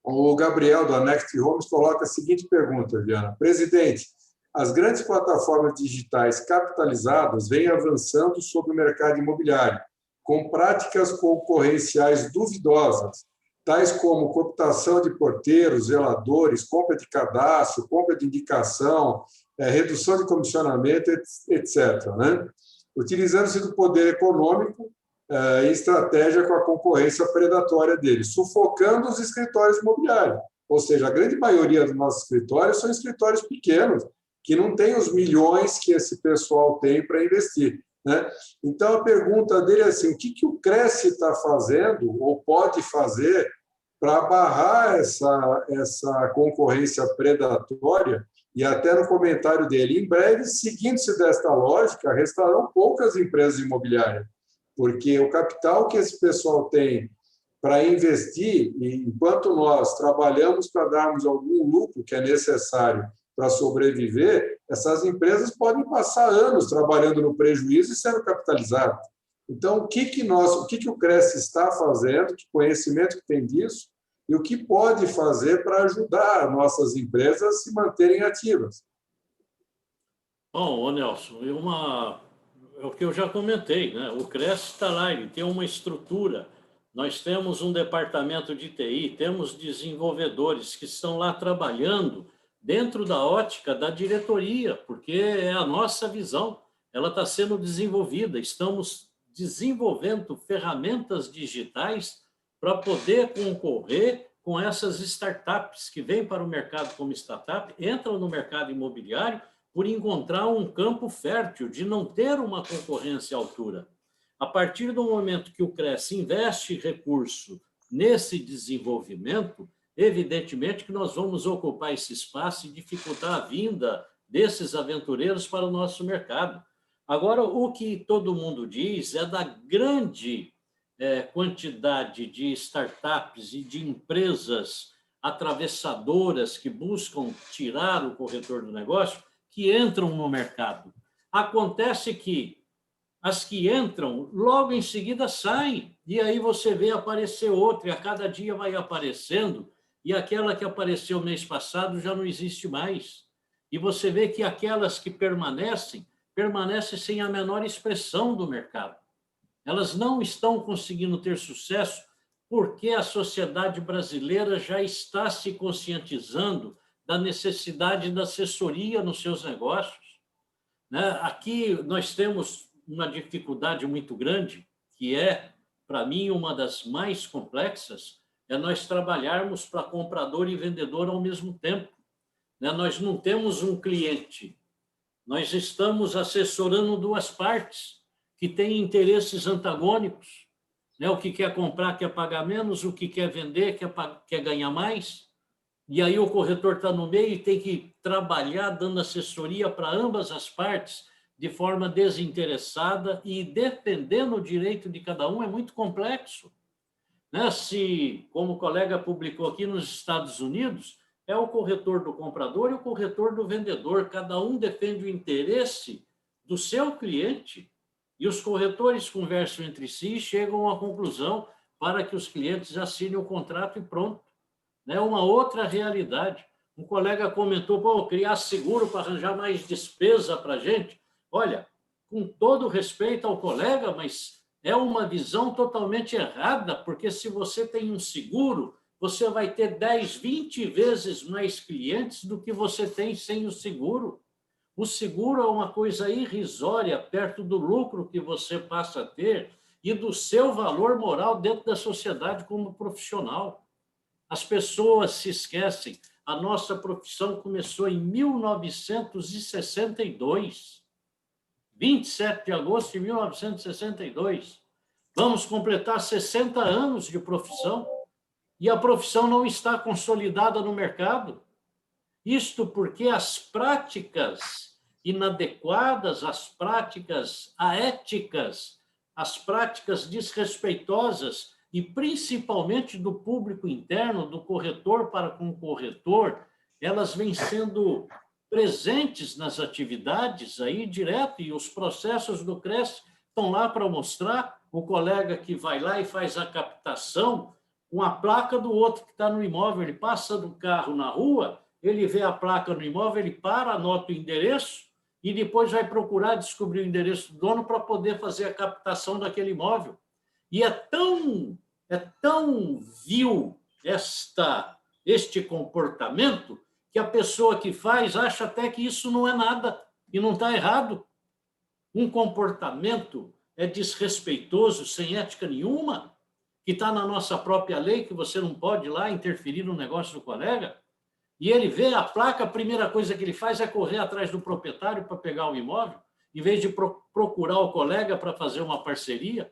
o Gabriel, da Next Homes, coloca a seguinte pergunta, Viana. Presidente, as grandes plataformas digitais capitalizadas vêm avançando sobre o mercado imobiliário, com práticas concorrenciais duvidosas, tais como computação de porteiros, zeladores, compra de cadastro, compra de indicação, redução de comissionamento, etc., né? Utilizando-se do poder econômico e estratégia com a concorrência predatória deles, sufocando os escritórios imobiliários. Ou seja, a grande maioria dos nossos escritórios são escritórios pequenos, que não têm os milhões que esse pessoal tem para investir, né? Então, a pergunta dele é assim, o que o Cresce está fazendo ou pode fazer para barrar essa concorrência predatória? E até no comentário dele, em breve, seguindo-se desta lógica, restarão poucas empresas imobiliárias, porque o capital que esse pessoal tem para investir, e enquanto nós trabalhamos para darmos algum lucro que é necessário para sobreviver, essas empresas podem passar anos trabalhando no prejuízo e sendo capitalizadas. Então, o que o Cresce está fazendo, que conhecimento que tem disso, e o que pode fazer para ajudar nossas empresas a se manterem ativas?
Bom, Nelson, é o que eu já comentei, né? O Cresce está lá, ele tem uma estrutura. Nós temos um departamento de TI, temos desenvolvedores que estão lá trabalhando dentro da ótica da diretoria, porque é a nossa visão, ela está sendo desenvolvida, estamos desenvolvendo ferramentas digitais para poder concorrer com essas startups que vêm para o mercado como startup, entram no mercado imobiliário por encontrar um campo fértil de não ter uma concorrência à altura. A partir do momento que o CRES investe recurso nesse desenvolvimento, evidentemente que nós vamos ocupar esse espaço e dificultar a vinda desses aventureiros para o nosso mercado. Agora, o que todo mundo diz é da grande quantidade de startups e de empresas atravessadoras que buscam tirar o corretor do negócio, que entram no mercado. Acontece que as que entram, logo em seguida saem, e aí você vê aparecer outra, e a cada dia vai aparecendo, e aquela que apareceu mês passado já não existe mais. E você vê que aquelas que permanecem sem a menor expressão do mercado. Elas não estão conseguindo ter sucesso porque a sociedade brasileira já está se conscientizando da necessidade da assessoria nos seus negócios. Aqui nós temos uma dificuldade muito grande, que é, para mim, uma das mais complexas, é nós trabalharmos para comprador e vendedor ao mesmo tempo. Nós não temos um cliente, nós estamos assessorando duas partes que têm interesses antagônicos. O que quer comprar quer pagar menos, o que quer vender quer ganhar mais. E aí o corretor está no meio e tem que trabalhar dando assessoria para ambas as partes de forma desinteressada e defendendo o direito de cada um é muito complexo. Se, como o colega publicou aqui nos Estados Unidos, é o corretor do comprador e o corretor do vendedor. Cada um defende o interesse do seu cliente e os corretores conversam entre si e chegam à conclusão para que os clientes assinem o contrato e pronto. É uma outra realidade. Um colega comentou, criar seguro para arranjar mais despesa para a gente. Olha, com todo respeito ao colega, mas é uma visão totalmente errada, porque se você tem um seguro, você vai ter 10, 20 vezes mais clientes do que você tem sem o seguro. O seguro é uma coisa irrisória perto do lucro que você passa a ter e do seu valor moral dentro da sociedade como profissional. As pessoas se esquecem. A nossa profissão começou em 1962. 27 de agosto de 1962. Vamos completar 60 anos de profissão e a profissão não está consolidada no mercado. Isto porque as práticas inadequadas, as práticas aéticas, as práticas desrespeitosas e principalmente do público interno, do corretor para com o corretor, elas vêm sendo presentes nas atividades aí direto, e os processos do CRES estão lá para mostrar. O colega que vai lá e faz a captação com a placa do outro que está no imóvel, ele passa do carro na rua, ele vê a placa no imóvel, ele para, anota o endereço e depois vai procurar descobrir o endereço do dono para poder fazer a captação daquele imóvel. E é tão vil este comportamento que a pessoa que faz acha até que isso não é nada e não está errado. Um comportamento desrespeitoso, sem ética nenhuma, que está na nossa própria lei, que você não pode ir lá interferir no negócio do colega, e ele vê a placa, a primeira coisa que ele faz é correr atrás do proprietário para pegar o imóvel, em vez de procurar o colega para fazer uma parceria.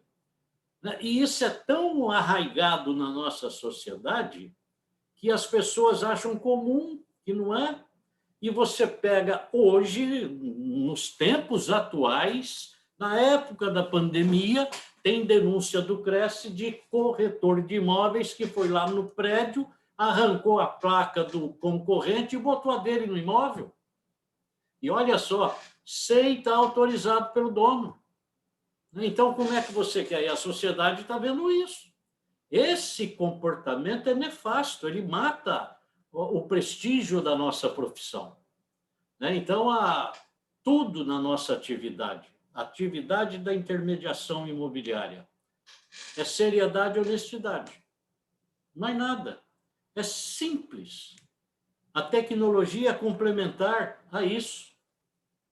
E isso é tão arraigado na nossa sociedade que as pessoas acham comum, que não é. E você pega hoje, nos tempos atuais, na época da pandemia, tem denúncia do CRES de corretor de imóveis que foi lá no prédio, arrancou a placa do concorrente e botou a dele no imóvel. E olha só, sem estar autorizado pelo dono. Então, como é que você quer? E a sociedade está vendo isso. Esse comportamento é nefasto, ele mata o prestígio da nossa profissão. Então, tudo na nossa atividade, a atividade da intermediação imobiliária, é seriedade e honestidade. Mais nada. É simples. A tecnologia é complementar a isso.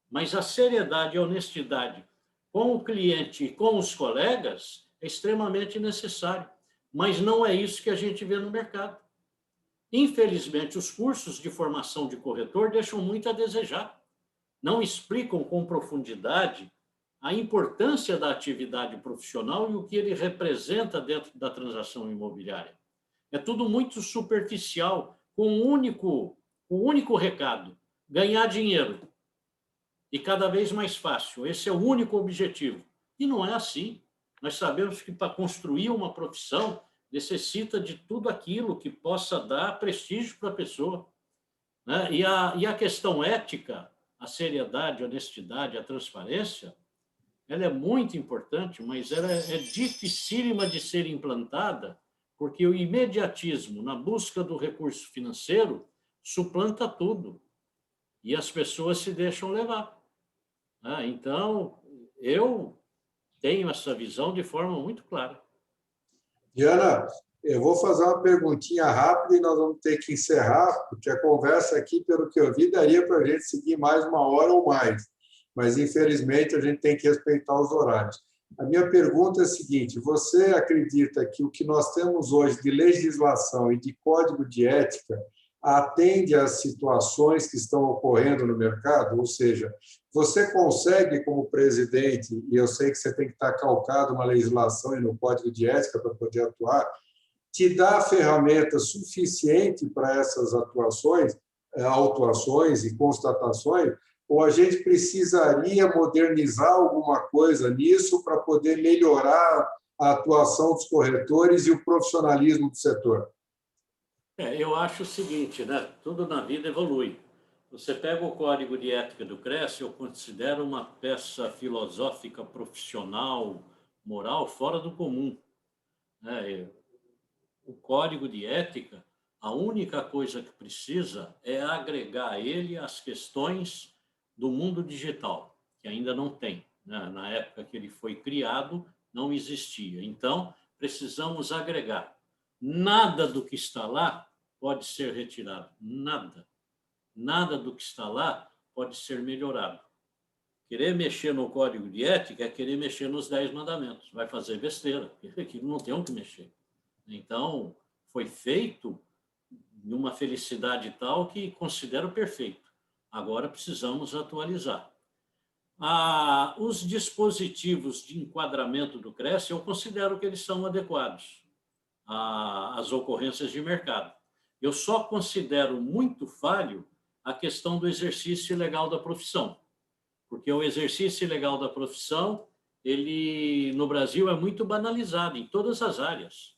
Mas a seriedade e a honestidade com o cliente e com os colegas é extremamente necessário. Mas não é isso que a gente vê no mercado. Infelizmente, os cursos de formação de corretor deixam muito a desejar. Não explicam com profundidade a importância da atividade profissional e o que ele representa dentro da transação imobiliária. É tudo muito superficial, com um único recado: ganhar dinheiro. E cada vez mais fácil. Esse é o único objetivo. E não é assim. Nós sabemos que para construir uma profissão necessita de tudo aquilo que possa dar prestígio para a pessoa, né? E a questão ética, a seriedade, a honestidade, a transparência, ela é muito importante, mas ela é dificílima de ser implantada, porque o imediatismo na busca do recurso financeiro suplanta tudo. E as pessoas se deixam levar. Então, eu tenho essa visão de forma muito clara.
Diana, eu vou fazer uma perguntinha rápida e nós vamos ter que encerrar, porque a conversa aqui, pelo que eu vi, daria para a gente seguir mais 1 hora ou mais. Mas, infelizmente, a gente tem que respeitar os horários. A minha pergunta é a seguinte: você acredita que o que nós temos hoje de legislação e de código de ética atende às situações que estão ocorrendo no mercado? Ou seja, você consegue, como presidente, e eu sei que você tem que estar calcado na legislação e no código de ética para poder atuar, te dá ferramenta suficiente para essas autuações e constatações, ou a gente precisaria modernizar alguma coisa nisso para poder melhorar a atuação dos corretores e o profissionalismo do setor?
Eu acho o seguinte, né? Tudo na vida evolui. Você pega o Código de Ética do CRES, eu considero uma peça filosófica, profissional, moral, fora do comum, né? O Código de Ética, a única coisa que precisa é agregar a ele as questões do mundo digital, que ainda não tem, né? Na época que ele foi criado, não existia. Então, precisamos agregar. Nada do que está lá pode ser retirado. Nada. Nada do que está lá pode ser melhorado. Querer mexer no Código de Ética é querer mexer nos 10 mandamentos. Vai fazer besteira. Aquilo não tem o que mexer. Então, foi feito numa felicidade tal que considero perfeito. Agora precisamos atualizar. Os dispositivos de enquadramento do CRES, eu considero que eles são adequados às ocorrências de mercado. Eu só considero muito falho a questão do exercício ilegal da profissão, porque o exercício ilegal da profissão, ele no Brasil é muito banalizado em todas as áreas.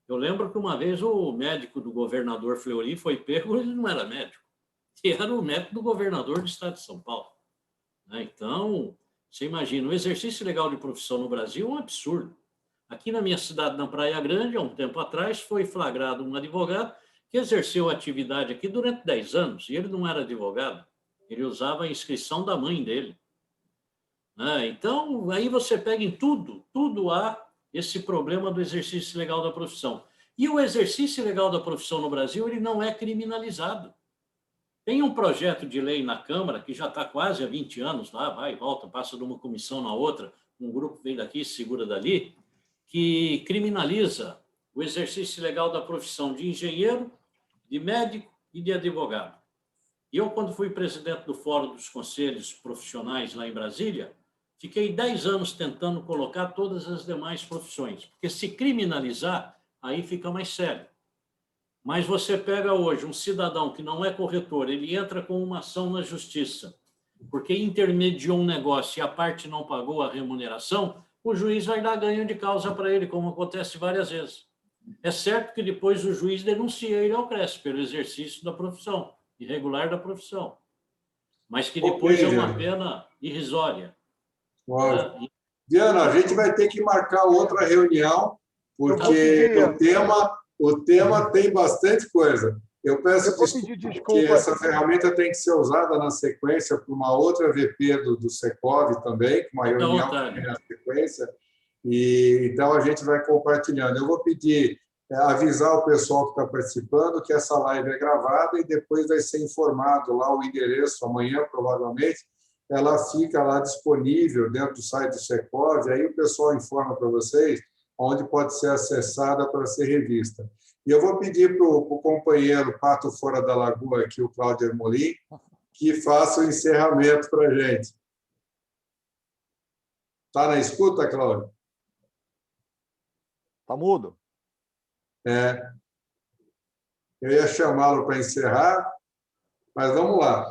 Eu lembro que uma vez o médico do governador Fleury foi pego, ele não era médico, ele era o médico do governador do estado de São Paulo. Então, você imagina, o exercício ilegal de profissão no Brasil é um absurdo. Aqui na minha cidade, na Praia Grande, há um tempo atrás, foi flagrado um advogado que exerceu a atividade aqui durante 10 anos, e ele não era advogado, ele usava a inscrição da mãe dele. Então, aí você pega em tudo há esse problema do exercício ilegal da profissão. E o exercício ilegal da profissão no Brasil, ele não é criminalizado. Tem um projeto de lei na Câmara, que já está quase há 20 anos lá, vai e volta, passa de uma comissão na outra, um grupo vem daqui, segura dali, que criminaliza o exercício ilegal da profissão de engenheiro, de médico e de advogado. E eu, quando fui presidente do Fórum dos Conselhos Profissionais lá em Brasília, fiquei 10 anos tentando colocar todas as demais profissões, porque se criminalizar, aí fica mais sério. Mas você pega hoje um cidadão que não é corretor, ele entra com uma ação na justiça, porque intermediou um negócio e a parte não pagou a remuneração, o juiz vai dar ganho de causa para ele, como acontece várias vezes. É certo que depois o juiz denuncia ele ao CRES pelo exercício da profissão, irregular da profissão, mas que depois é uma pena irrisória.
Diana, a gente vai ter que marcar outra reunião, porque o tema tem bastante coisa. Eu peço desculpa, porque essa ferramenta tem que ser usada na sequência por uma outra VP do Secov também, uma reunião na sequência, e então a gente vai compartilhando. Eu vou pedir avisar o pessoal que está participando que essa live é gravada e depois vai ser informado lá o endereço, amanhã, provavelmente, ela fica lá disponível dentro do site do Secov, aí o pessoal informa para vocês onde pode ser acessada para ser revista. E eu vou pedir para o companheiro Pato Fora da Lagoa, aqui, o Cláudio Ermolim, que faça o encerramento para a gente. Está na escuta, Cláudio?
Está mudo.
Eu ia chamá-lo para encerrar, mas vamos lá.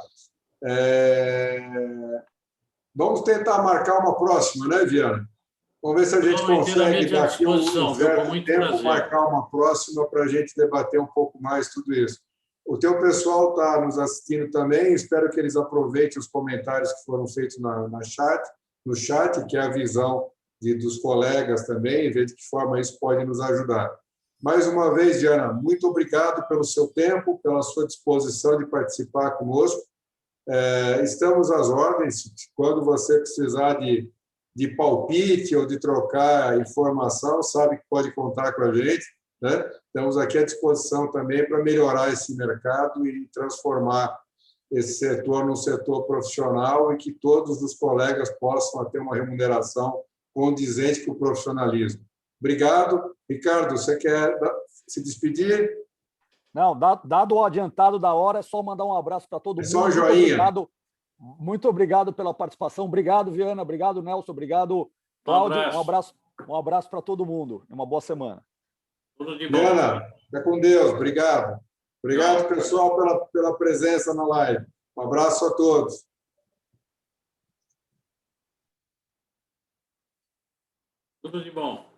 Vamos tentar marcar uma próxima, né, Viana? Vamos ver se a gente consegue, daqui a um certo tempo, marcar uma próxima para a gente debater um pouco mais tudo isso. O teu pessoal está nos assistindo também, espero que eles aproveitem os comentários que foram feitos no chat, que é a visão dos colegas também, e ver de que forma isso pode nos ajudar. Mais uma vez, Diana, muito obrigado pelo seu tempo, pela sua disposição de participar conosco. Estamos às ordens, quando você precisar de palpite ou de trocar informação, sabe que pode contar com a gente, né? Estamos aqui à disposição também para melhorar esse mercado e transformar esse setor num setor profissional e que todos os colegas possam ter uma remuneração condizente com o profissionalismo. Obrigado. Ricardo, você quer se despedir?
Não, dado o adiantado da hora, é só mandar um abraço para todo mundo.
Só um joinha.
Muito obrigado pela participação. Obrigado, Viana. Obrigado, Nelson. Obrigado, Cláudio. Um abraço para todo mundo. Uma boa semana.
Tudo de bom.
Viana, fica com Deus. Obrigado. Obrigado, pessoal, pela presença na live. Um abraço a todos.
Tudo de bom.